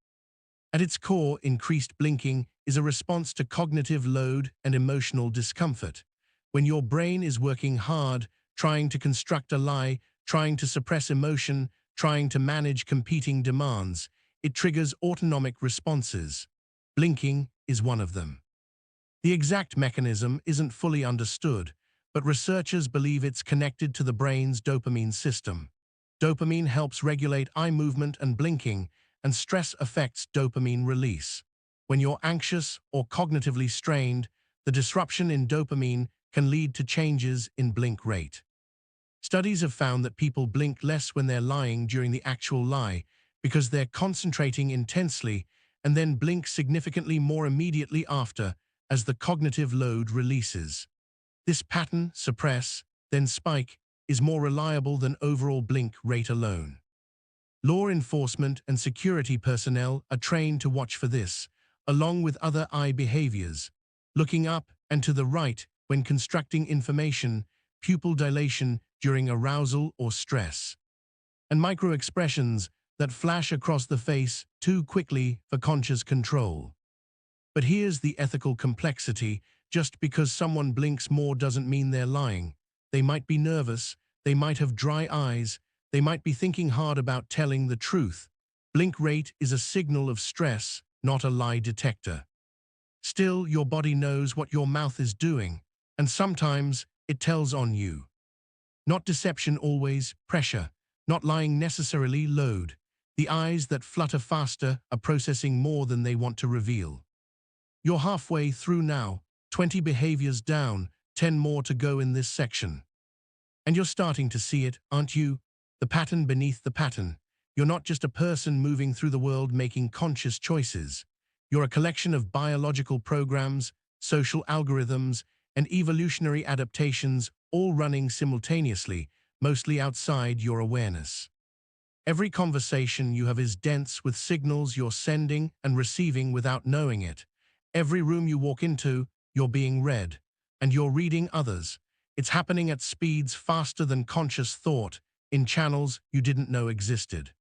A: At its core, increased blinking is a response to cognitive load and emotional discomfort. When your brain is working hard, trying to construct a lie, trying to suppress emotion, trying to manage competing demands, it triggers autonomic responses. Blinking is one of them. The exact mechanism isn't fully understood, but researchers believe it's connected to the brain's dopamine system. Dopamine helps regulate eye movement and blinking, and stress affects dopamine release. When you're anxious or cognitively strained, the disruption in dopamine can lead to changes in blink rate. Studies have found that people blink less when they're lying during the actual lie because they're concentrating intensely, and then blink significantly more immediately after as the cognitive load releases. This pattern, suppress, then spike, is more reliable than overall blink rate alone. Law enforcement and security personnel are trained to watch for this, along with other eye behaviors. Looking up and to the right when constructing information, pupil dilation during arousal or stress, and micro-expressions that flash across the face too quickly for conscious control. But here's the ethical complexity. Just because someone blinks more doesn't mean they're lying. They might be nervous, they might have dry eyes, they might be thinking hard about telling the truth. Blink rate is a signal of stress, not a lie detector. Still, your body knows what your mouth is doing, and sometimes it tells on you. Not deception always, pressure. Not lying necessarily, load. The eyes that flutter faster are processing more than they want to reveal. You're halfway through now, 20 behaviors down, 10 more to go in this section. And you're starting to see it, aren't you? The pattern beneath the pattern. You're not just a person moving through the world making conscious choices. You're a collection of biological programs, social algorithms, and evolutionary adaptations all running simultaneously, mostly outside your awareness. Every conversation you have is dense with signals you're sending and receiving without knowing it. Every room you walk into, you're being read, and you're reading others. It's happening at speeds faster than conscious thought, in channels you didn't know existed.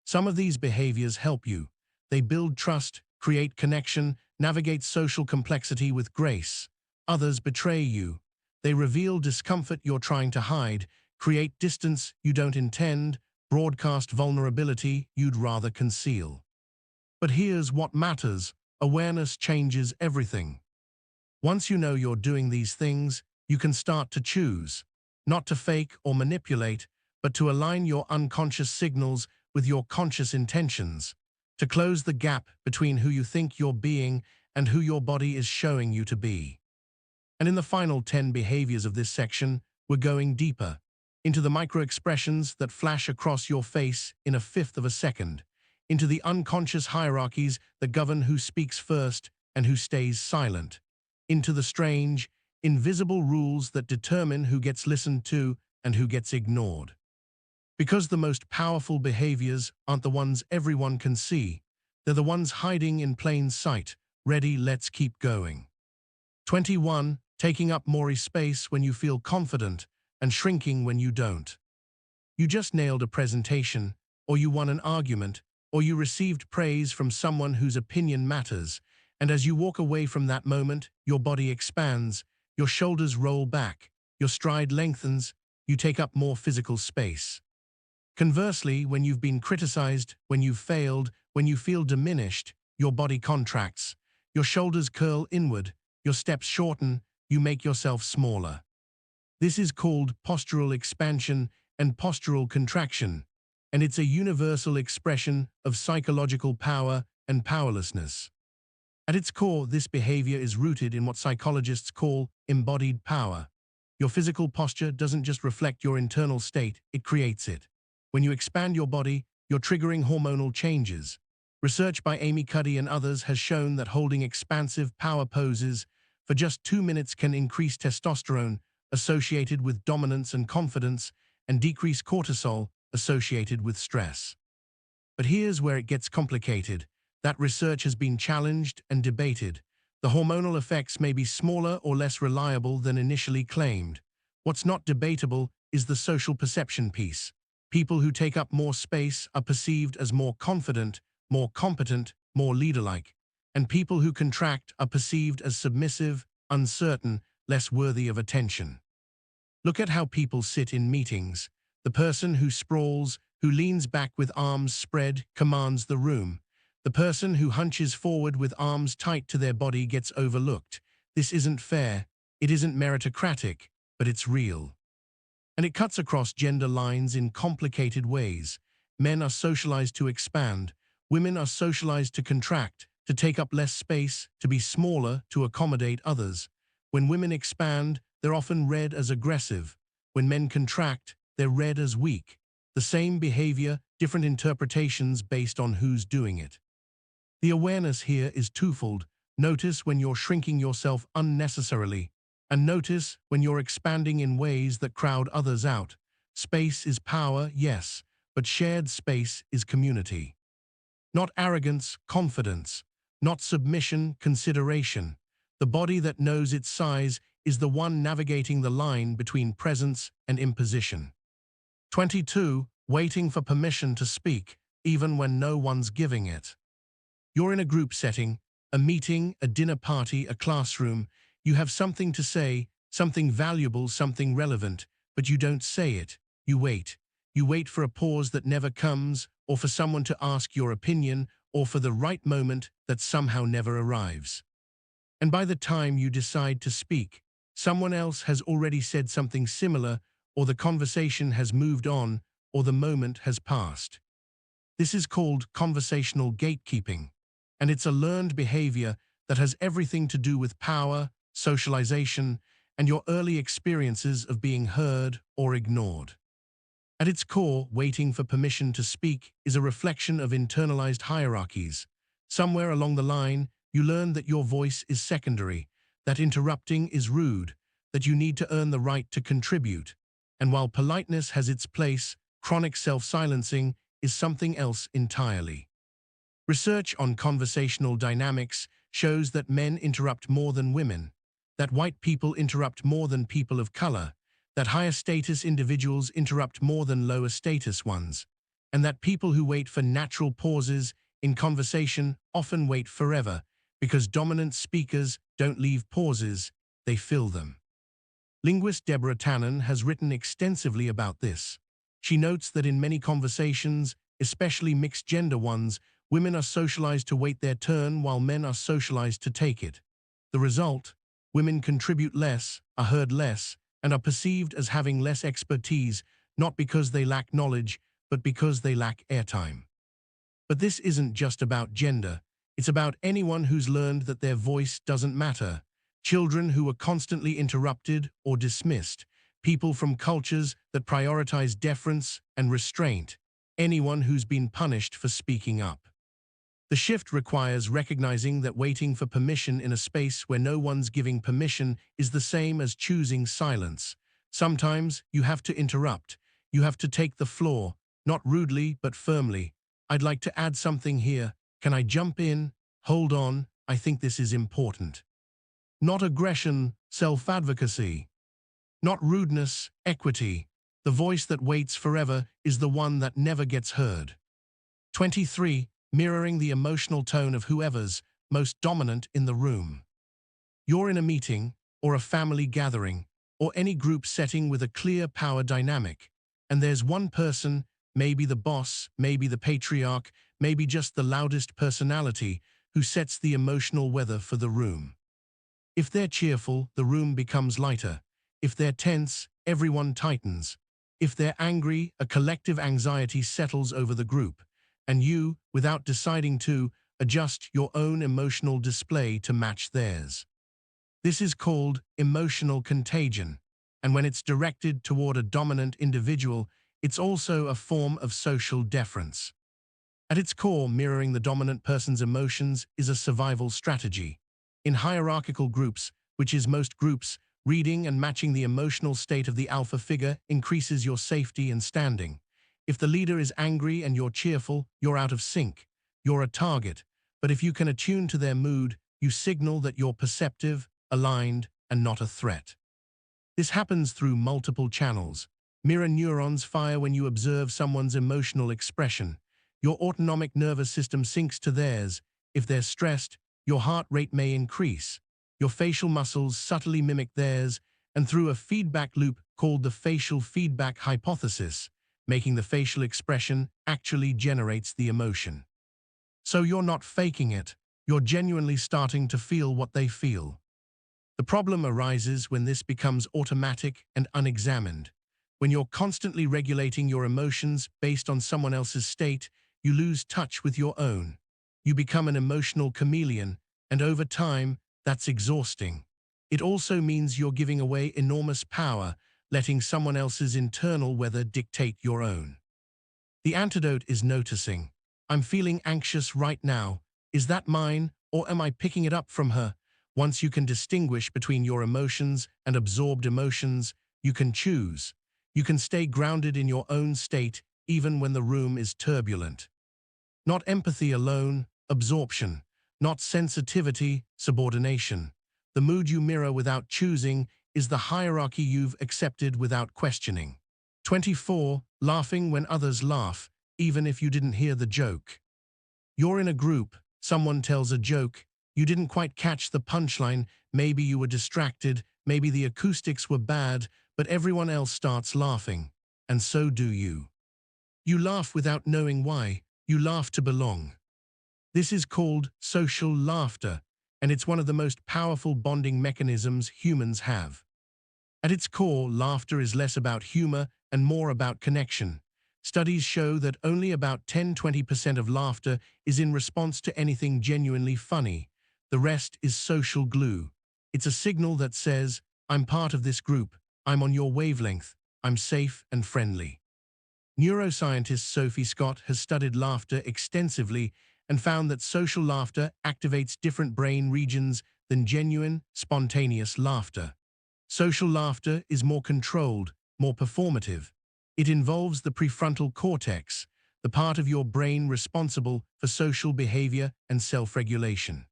A: Some of these behaviors help you. They build trust, create connection, navigate social complexity with grace. Others betray you. They reveal discomfort you're trying to hide, create distance you don't intend, broadcast vulnerability you'd rather conceal. But here's what matters. Awareness changes everything. Once you know you're doing these things, you can start to choose, not to fake or manipulate, but to align your unconscious signals with your conscious intentions, to close the gap between who you think you're being and who your body is showing you to be. And in the final 10 behaviors of this section, we're going deeper, into the micro-expressions that flash across your face in a fifth of a second, into the unconscious hierarchies that govern who speaks first and who stays silent, into the strange, invisible rules that determine who gets listened to and who gets ignored. Because the most powerful behaviors aren't the ones everyone can see. They're the ones hiding in plain sight. Ready, let's keep going. 21. Taking up more space when you feel confident and shrinking when you don't. You just nailed a presentation, or you won an argument, or you received praise from someone whose opinion matters, and as you walk away from that moment, your body expands, your shoulders roll back, your stride lengthens, you take up more physical space. Conversely, when you've been criticized, when you've failed, when you feel diminished, your body contracts, your shoulders curl inward, your steps shorten, you make yourself smaller. This is called postural expansion and postural contraction, and it's a universal expression of psychological power and powerlessness. At its core, this behavior is rooted in what psychologists call embodied power. Your physical posture doesn't just reflect your internal state, it creates it. When you expand your body, you're triggering hormonal changes. Research by Amy Cuddy and others has shown that holding expansive power poses for just 2 minutes can increase testosterone associated with dominance and confidence and decrease cortisol associated with stress. But here's where it gets complicated. That research has been challenged and debated. The hormonal effects may be smaller or less reliable than initially claimed. What's not debatable is the social perception piece. People who take up more space are perceived as more confident, more competent, more leader-like, and people who contract are perceived as submissive, uncertain, less worthy of attention. Look at how people sit in meetings. The person who sprawls, who leans back with arms spread, commands the room. The person who hunches forward with arms tight to their body gets overlooked. This isn't fair, it isn't meritocratic, but it's real. And it cuts across gender lines in complicated ways. Men are socialized to expand, women are socialized to contract, to take up less space, to be smaller, to accommodate others. When women expand, they're often read as aggressive. When men contract, they're read as weak. The same behavior, different interpretations based on who's doing it. The awareness here is twofold. Notice when you're shrinking yourself unnecessarily, and notice when you're expanding in ways that crowd others out. Space is power, yes, but shared space is community. Not arrogance, confidence. Not submission, consideration. The body that knows its size is the one navigating the line between presence and imposition. 22. Waiting for permission to speak, even when no one's giving it. You're in a group setting, a meeting, a dinner party, a classroom. You have something to say, something valuable, something relevant, but you don't say it. You wait. You wait for a pause that never comes, or for someone to ask your opinion, or for the right moment that somehow never arrives. And by the time you decide to speak, someone else has already said something similar, or the conversation has moved on, or the moment has passed. This is called conversational gatekeeping, and it's a learned behavior that has everything to do with power, socialization, and your early experiences of being heard or ignored. At its core, waiting for permission to speak is a reflection of internalized hierarchies. Somewhere along the line, you learn that your voice is secondary, that interrupting is rude, that you need to earn the right to contribute. And while politeness has its place, chronic self-silencing is something else entirely. Research on conversational dynamics shows that men interrupt more than women, that white people interrupt more than people of color, that higher status individuals interrupt more than lower status ones, and that people who wait for natural pauses in conversation often wait forever because dominant speakers don't leave pauses, they fill them. Linguist Deborah Tannen has written extensively about this. She notes that in many conversations, especially mixed-gender ones, women are socialized to wait their turn while men are socialized to take it. The result? Women contribute less, are heard less, and are perceived as having less expertise, not because they lack knowledge, but because they lack airtime. But this isn't just about gender. It's about anyone who's learned that their voice doesn't matter. Children who are constantly interrupted or dismissed. People from cultures that prioritize deference and restraint. Anyone who's been punished for speaking up. The shift requires recognizing that waiting for permission in a space where no one's giving permission is the same as choosing silence. Sometimes you have to interrupt. You have to take the floor, not rudely but firmly. I'd like to add something here. Can I jump in? Hold on, I think this is important. Not aggression, self-advocacy. Not rudeness, equity. The voice that waits forever is the one that never gets heard. 23. Mirroring the emotional tone of whoever's most dominant in the room. You're in a meeting, or a family gathering, or any group setting with a clear power dynamic, and there's one person, maybe the boss, maybe the patriarch, maybe just the loudest personality, who sets the emotional weather for the room. If they're cheerful, the room becomes lighter. If they're tense, everyone tightens. If they're angry, a collective anxiety settles over the group, and you, without deciding to, adjust your own emotional display to match theirs. This is called emotional contagion, and when it's directed toward a dominant individual, it's also a form of social deference. At its core, mirroring the dominant person's emotions is a survival strategy. In hierarchical groups, which is most groups, reading and matching the emotional state of the alpha figure increases your safety and standing. If the leader is angry and you're cheerful, you're out of sync. You're a target. But if you can attune to their mood, you signal that you're perceptive, aligned, and not a threat. This happens through multiple channels. Mirror neurons fire when you observe someone's emotional expression. Your autonomic nervous system syncs to theirs. If they're stressed, your heart rate may increase. Your facial muscles subtly mimic theirs, and through a feedback loop called the facial feedback hypothesis, making the facial expression actually generates the emotion. So you're not faking it, you're genuinely starting to feel what they feel. The problem arises when this becomes automatic and unexamined. When you're constantly regulating your emotions based on someone else's state, you lose touch with your own. You become an emotional chameleon, and over time, that's exhausting. It also means you're giving away enormous power, letting someone else's internal weather dictate your own. The antidote is noticing. I'm feeling anxious right now. Is that mine, or am I picking it up from her? Once you can distinguish between your emotions and absorbed emotions, you can choose. You can stay grounded in your own state, even when the room is turbulent. Not empathy alone, absorption. Not sensitivity, subordination. The mood you mirror without choosing is the hierarchy you've accepted without questioning. 24. Laughing when others laugh, even if you didn't hear the joke. You're in a group, someone tells a joke, you didn't quite catch the punchline, maybe you were distracted, maybe the acoustics were bad, but everyone else starts laughing, and so do you. You laugh without knowing why, you laugh to belong. This is called social laughter, and it's one of the most powerful bonding mechanisms humans have. At its core, laughter is less about humor and more about connection. Studies show that only about 10–20% of laughter is in response to anything genuinely funny. The rest is social glue. It's a signal that says, I'm part of this group, I'm on your wavelength, I'm safe and friendly. Neuroscientist Sophie Scott has studied laughter extensively and found that social laughter activates different brain regions than genuine, spontaneous laughter. Social laughter is more controlled, more performative. It involves the prefrontal cortex, the part of your brain responsible for social behavior and self-regulation.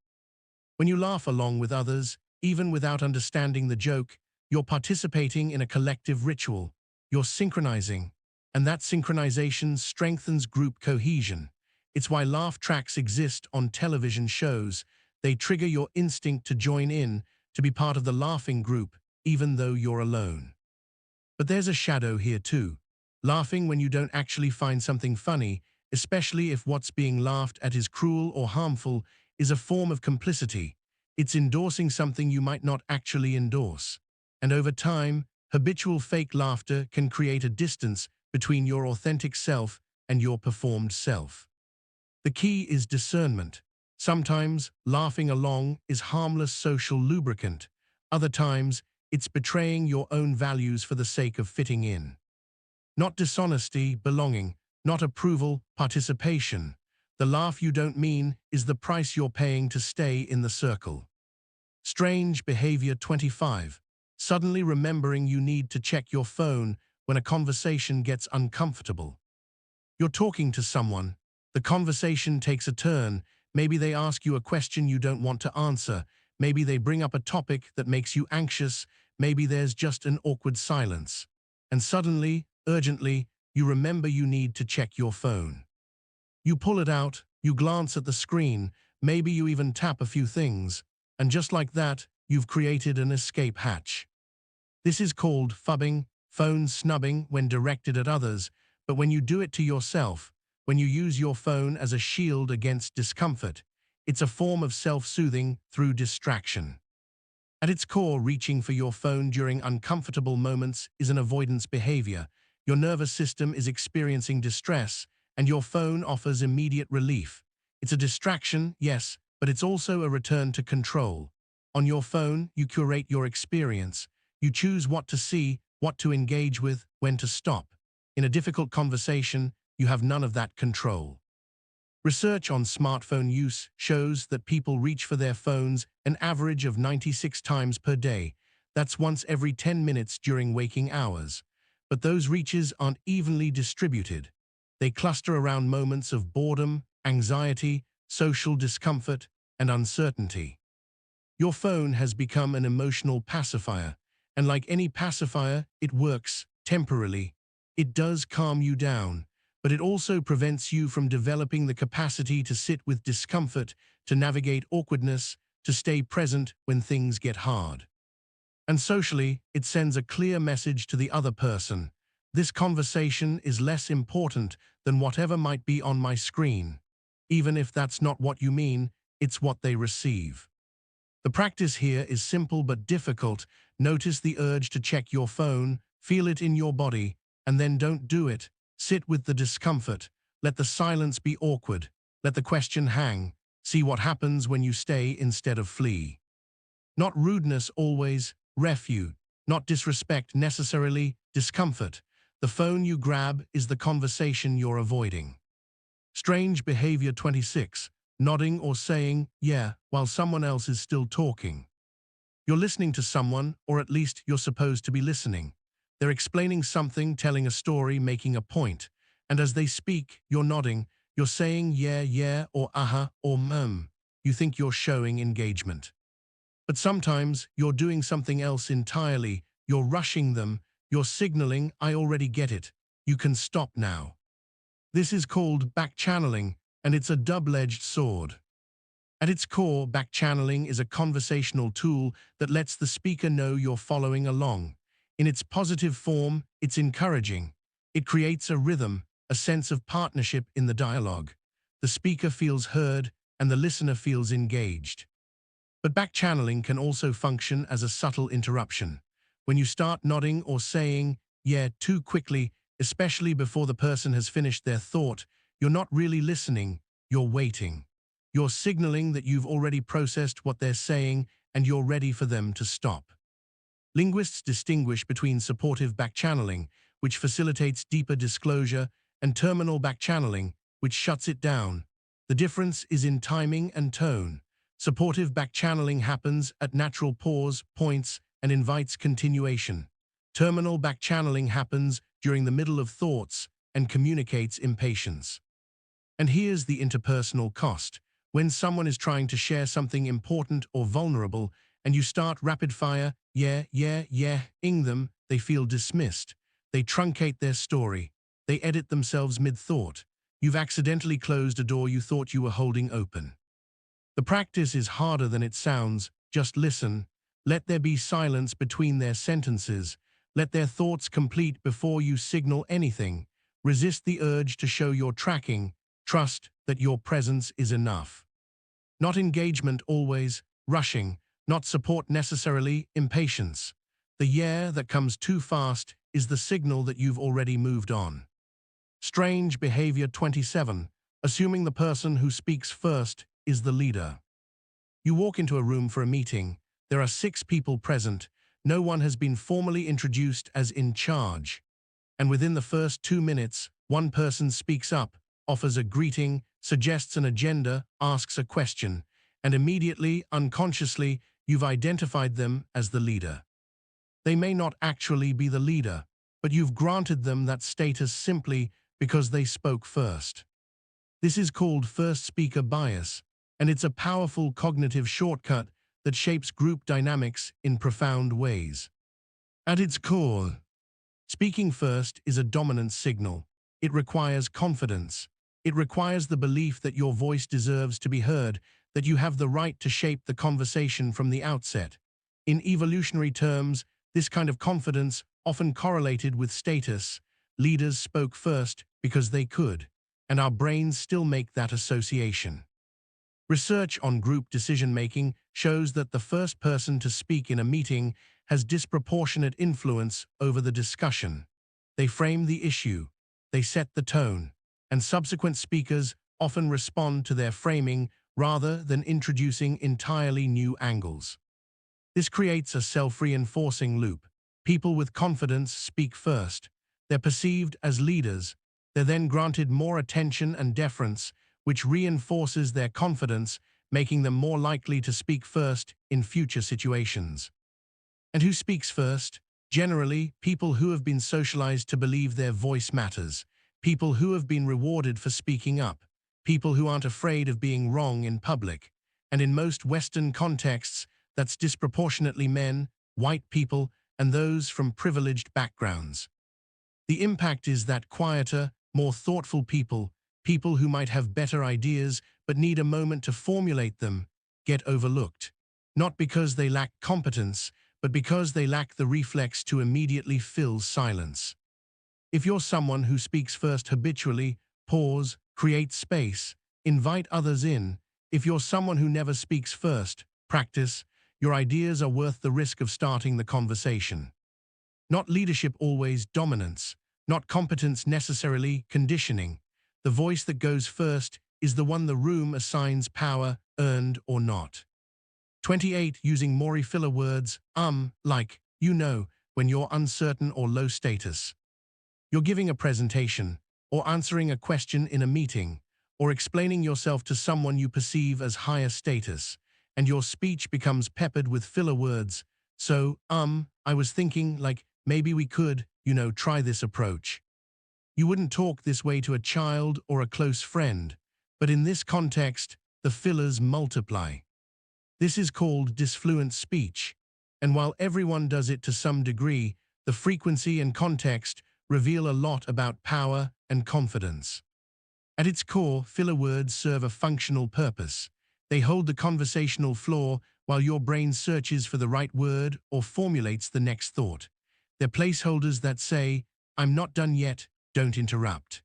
A: When you laugh along with others, even without understanding the joke, you're participating in a collective ritual. You're synchronizing, and that synchronization strengthens group cohesion. It's why laugh tracks exist on television shows. They trigger your instinct to join in, to be part of the laughing group, even though you're alone. But there's a shadow here too. Laughing when you don't actually find something funny, especially if what's being laughed at is cruel or harmful, is a form of complicity. It's endorsing something you might not actually endorse. And over time, habitual fake laughter can create a distance between your authentic self and your performed self. The key is discernment. Sometimes, laughing along is harmless social lubricant. Other times, it's betraying your own values for the sake of fitting in. Not dishonesty, belonging. Not approval, participation. The laugh you don't mean is the price you're paying to stay in the circle. Strange behavior 25. Suddenly remembering you need to check your phone when a conversation gets uncomfortable. You're talking to someone. The conversation takes a turn. Maybe they ask you a question you don't want to answer. Maybe they bring up a topic that makes you anxious. Maybe there's just an awkward silence. And suddenly, urgently, you remember you need to check your phone. You pull it out, you glance at the screen, maybe you even tap a few things, and just like that, you've created an escape hatch. This is called phubbing, phone snubbing when directed at others, but when you do it to yourself, when you use your phone as a shield against discomfort, it's a form of self-soothing through distraction. At its core, reaching for your phone during uncomfortable moments is an avoidance behavior. Your nervous system is experiencing distress, and your phone offers immediate relief. It's a distraction, yes, but it's also a return to control. On your phone, you curate your experience. You choose what to see, what to engage with, when to stop. In a difficult conversation, you have none of that control. Research on smartphone use shows that people reach for their phones an average of 96 times per day. That's once every 10 minutes during waking hours. But those reaches aren't evenly distributed. They cluster around moments of boredom, anxiety, social discomfort, and uncertainty. Your phone has become an emotional pacifier, and like any pacifier, it works temporarily. It does calm you down, but it also prevents you from developing the capacity to sit with discomfort, to navigate awkwardness, to stay present when things get hard. And socially, it sends a clear message to the other person. This conversation is less important than whatever might be on my screen. Even if that's not what you mean, it's what they receive. The practice here is simple but difficult. Notice the urge to check your phone, feel it in your body, and then don't do it. Sit with the discomfort. Let the silence be awkward. Let the question hang. See what happens when you stay instead of flee. Not rudeness always, refuge. Not disrespect necessarily, discomfort. The phone you grab is the conversation you're avoiding. Strange behavior 26. Nodding or saying, yeah, while someone else is still talking. You're listening to someone, or at least you're supposed to be listening. They're explaining something, telling a story, making a point. And as they speak, you're nodding, you're saying yeah, or or You think you're showing engagement. But sometimes you're doing something else entirely. You're rushing them. You're signaling, I already get it. You can stop now. This is called back-channeling, and it's a double-edged sword. At its core, back-channeling is a conversational tool that lets the speaker know you're following along. In its positive form, it's encouraging. It creates a rhythm, a sense of partnership in the dialogue. The speaker feels heard, and the listener feels engaged. But back-channeling can also function as a subtle interruption. When you start nodding or saying, yeah, too quickly, especially before the person has finished their thought, you're not really listening, you're waiting. You're signaling that you've already processed what they're saying and you're ready for them to stop. Linguists distinguish between supportive back-channeling, which facilitates deeper disclosure, and terminal back-channeling, which shuts it down. The difference is in timing and tone. Supportive back-channeling happens at natural pause points and invites continuation. Terminal back-channeling happens during the middle of thoughts and communicates impatience. And here's the interpersonal cost. When someone is trying to share something important or vulnerable, and you start rapid-fire, ing them, they feel dismissed. They truncate their story. They edit themselves mid-thought. You've accidentally closed a door you thought you were holding open. The practice is harder than it sounds. Just listen. Let there be silence between their sentences. Let their thoughts complete before you signal anything. Resist the urge to show you're tracking. Trust that your presence is enough. Not engagement always, rushing. Not support necessarily, impatience. The yeah that comes too fast is the signal that you've already moved on. Strange behavior 27. Assuming the person who speaks first is the leader. You walk into a room for a meeting. There are 6 people present. No one has been formally introduced as in charge. And within the first 2 minutes, one person speaks up, offers a greeting, suggests an agenda, asks a question, and immediately, unconsciously, you've identified them as the leader. They may not actually be the leader. but you've granted them that status simply because they spoke first. This is called first speaker bias, and it's a powerful cognitive shortcut that shapes group dynamics in profound ways. At its core, speaking first is a dominance signal. It requires confidence. It requires the belief that your voice deserves to be heard, that you have the right to shape the conversation from the outset. In evolutionary terms, this kind of confidence often correlated with status. Leaders spoke first because they could, and our brains still make that association. Research on group decision-making shows that the first person to speak in a meeting has disproportionate influence over the discussion. They frame the issue, they set the tone, and subsequent speakers often respond to their framing rather than introducing entirely new angles. This creates a self-reinforcing loop. People with confidence speak first. They're perceived as leaders. They're then granted more attention and deference, which reinforces their confidence, making them more likely to speak first in future situations. And who speaks first? Generally, people who have been socialized to believe their voice matters, people who have been rewarded for speaking up, people who aren't afraid of being wrong in public. And in most Western contexts, that's disproportionately men, white people, and those from privileged backgrounds. The impact is that quieter, more thoughtful people, people who might have better ideas but need a moment to formulate them, get overlooked. Not because they lack competence, but because they lack the reflex to immediately fill silence. If you're someone who speaks first habitually, pause, create space, invite others in. If you're someone who never speaks first, practice. Your ideas are worth the risk of starting the conversation. Not leadership always dominance, not competence necessarily conditioning. The voice that goes first is the one the room assigns power, earned or not. 28. Using more filler words, like, when you're uncertain or low status. You're giving a presentation, or answering a question in a meeting, or explaining yourself to someone you perceive as higher status, and your speech becomes peppered with filler words. So, I was thinking, like, maybe we could, try this approach. You wouldn't talk this way to a child or a close friend, but in this context, the fillers multiply. This is called disfluent speech, and while everyone does it to some degree, the frequency and context reveal a lot about power and confidence. At its core, filler words serve a functional purpose. They hold the conversational floor while your brain searches for the right word or formulates the next thought. They're placeholders that say, "I'm not done yet, don't interrupt."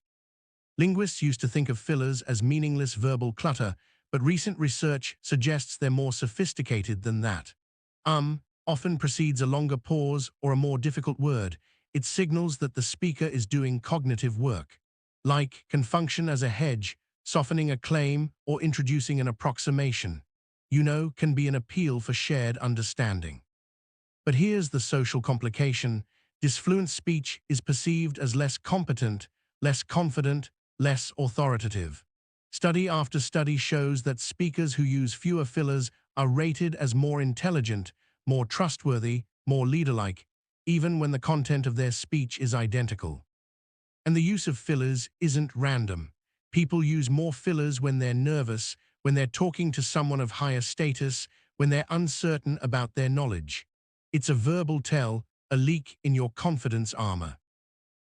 A: Linguists used to think of fillers as meaningless verbal clutter, but recent research suggests they're more sophisticated than that. Often precedes a longer pause or a more difficult word. It signals that the speaker is doing cognitive work. Like can function as a hedge, softening a claim or introducing an approximation. Can be an appeal for shared understanding. But here's the social complication. Disfluent speech is perceived as less competent, less confident, less authoritative. Study after study shows that speakers who use fewer fillers are rated as more intelligent, more trustworthy, more leader-like, even when the content of their speech is identical. And the use of fillers isn't random. People use more fillers when they're nervous, when they're talking to someone of higher status, when they're uncertain about their knowledge. It's a verbal tell, a leak in your confidence armor.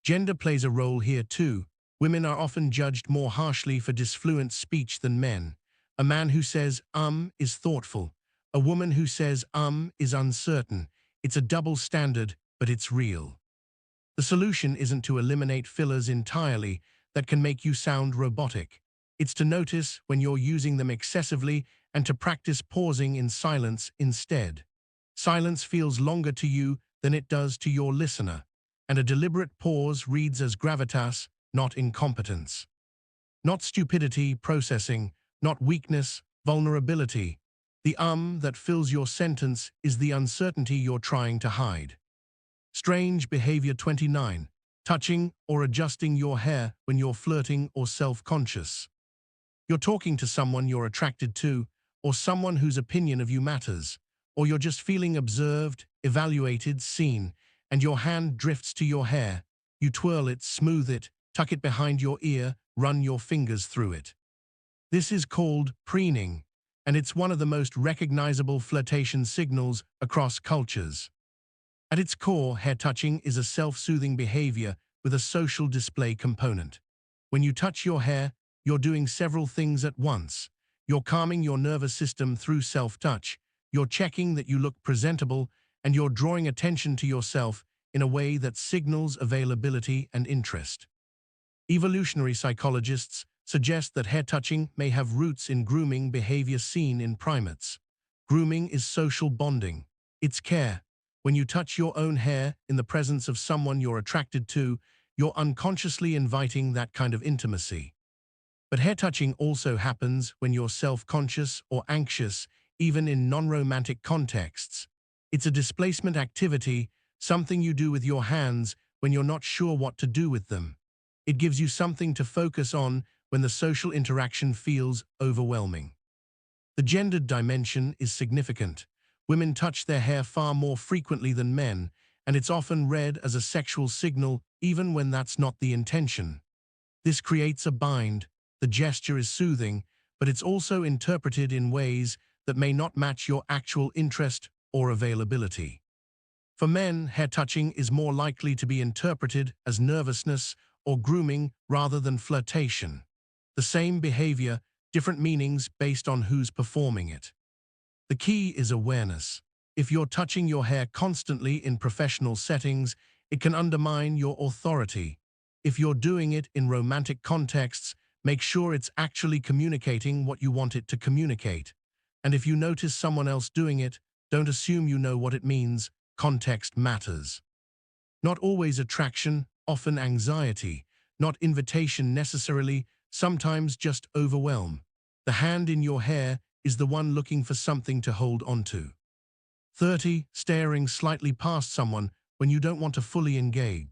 A: Gender plays a role here too. Women are often judged more harshly for disfluent speech than men. A man who says, is thoughtful. A woman who says, is uncertain. It's a double standard, but it's real. The solution isn't to eliminate fillers entirely that can make you sound robotic. It's to notice when you're using them excessively and to practice pausing in silence instead. Silence feels longer to you than it does to your listener, and a deliberate pause reads as gravitas, not incompetence. Not stupidity, processing, not weakness, vulnerability. The that fills your sentence is the uncertainty you're trying to hide. Strange behavior 29. Touching or adjusting your hair when you're flirting or self-conscious. You're talking to someone you're attracted to, or someone whose opinion of you matters, or you're just feeling observed, evaluated, seen, and your hand drifts to your hair. You twirl it, smooth it, tuck it behind your ear, run your fingers through it. This is called preening, and it's one of the most recognizable flirtation signals across cultures. At its core, hair touching is a self-soothing behavior with a social display component. When you touch your hair, you're doing several things at once. You're calming your nervous system through self-touch, you're checking that you look presentable, and you're drawing attention to yourself in a way that signals availability and interest. Evolutionary psychologists suggest that hair touching may have roots in grooming behavior seen in primates. Grooming is social bonding. It's care. When you touch your own hair in the presence of someone you're attracted to, you're unconsciously inviting that kind of intimacy. But hair touching also happens when you're self-conscious or anxious, even in non-romantic contexts. It's a displacement activity, something you do with your hands when you're not sure what to do with them. It gives you something to focus on when the social interaction feels overwhelming. The gendered dimension is significant. Women touch their hair far more frequently than men, and it's often read as a sexual signal even when that's not the intention. This creates a bind. The gesture is soothing, but it's also interpreted in ways that may not match your actual interest or availability. For men, hair touching is more likely to be interpreted as nervousness or grooming rather than flirtation. The same behavior, different meanings based on who's performing it. The key is awareness. If you're touching your hair constantly in professional settings, it can undermine your authority. If you're doing it in romantic contexts, make sure it's actually communicating what you want it to communicate. And if you notice someone else doing it, don't assume you know what it means. Context matters. Not always attraction, often anxiety. Not invitation necessarily, sometimes just overwhelm. The hand in your hair is the one looking for something to hold onto. 30. Staring slightly past someone when you don't want to fully engage.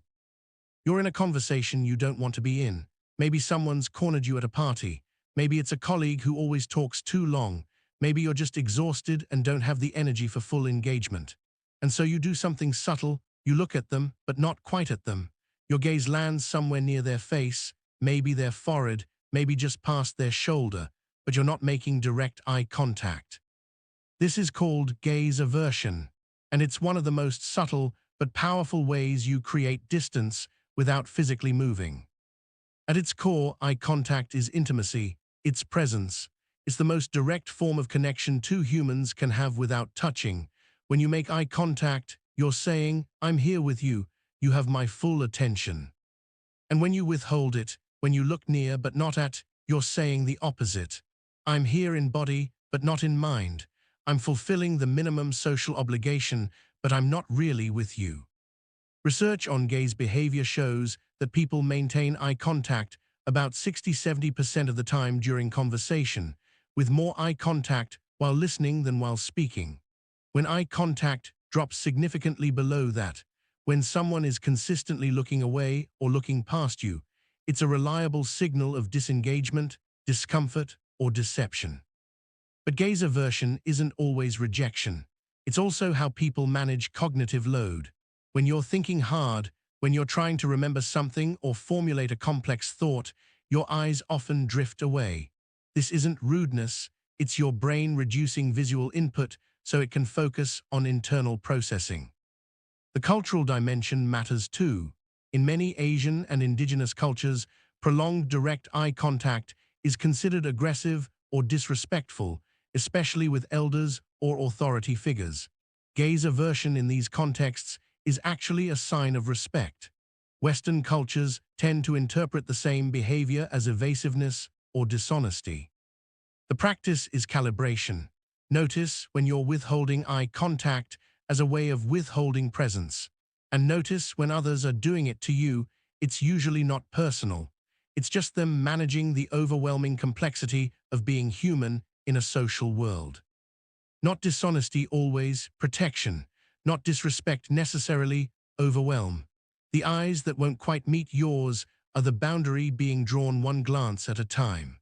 A: You're in a conversation you don't want to be in. Maybe someone's cornered you at a party. Maybe it's a colleague who always talks too long. Maybe you're just exhausted and don't have the energy for full engagement. And so you do something subtle, you look at them, but not quite at them. Your gaze lands somewhere near their face, maybe their forehead, maybe just past their shoulder, but you're not making direct eye contact. This is called gaze aversion, and it's one of the most subtle but powerful ways you create distance without physically moving. At its core, eye contact is intimacy, it's presence. It's the most direct form of connection two humans can have without touching. When you make eye contact, you're saying, "I'm here with you, you have my full attention." And when you withhold it, when you look near but not at, you're saying the opposite. "I'm here in body, but not in mind. I'm fulfilling the minimum social obligation, but I'm not really with you." Research on gaze behavior shows that people maintain eye contact about 60–70% of the time during conversation, with more eye contact while listening than while speaking. When eye contact drops significantly below that, when someone is consistently looking away or looking past you, it's a reliable signal of disengagement, discomfort, or deception. But gaze aversion isn't always rejection. It's also how people manage cognitive load. When you're thinking hard, when you're trying to remember something or formulate a complex thought, your eyes often drift away. This isn't rudeness, it's your brain reducing visual input so it can focus on internal processing. The cultural dimension matters too. In many Asian and indigenous cultures, prolonged direct eye contact is considered aggressive or disrespectful, especially with elders or authority figures. Gaze aversion in these contexts is actually a sign of respect. Western cultures tend to interpret the same behavior as evasiveness or dishonesty. The practice is calibration. Notice when you're withholding eye contact as a way of withholding presence. And notice when others are doing it to you, it's usually not personal. It's just them managing the overwhelming complexity of being human in a social world. Not dishonesty always, protection. Not disrespect necessarily, overwhelm. The eyes that won't quite meet yours are the boundary being drawn one glance at a time.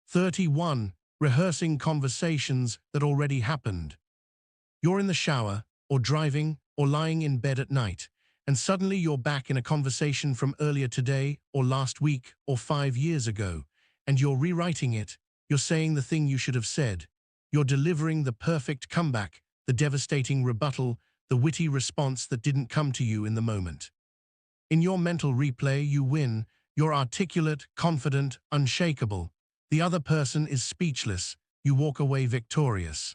A: 31. Rehearsing conversations that already happened. You're in the shower, or driving, or lying in bed at night. and suddenly you're back in a conversation from earlier today, or last week, or 5 years ago, and you're rewriting it. You're saying the thing you should have said. You're delivering the perfect comeback, the devastating rebuttal, the witty response that didn't come to you in the moment. In your mental replay, you win. You're articulate, confident, unshakable. The other person is speechless. You walk away victorious.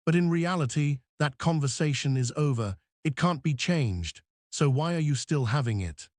A: But in reality, that conversation is over. It can't be changed. So why are you still having it?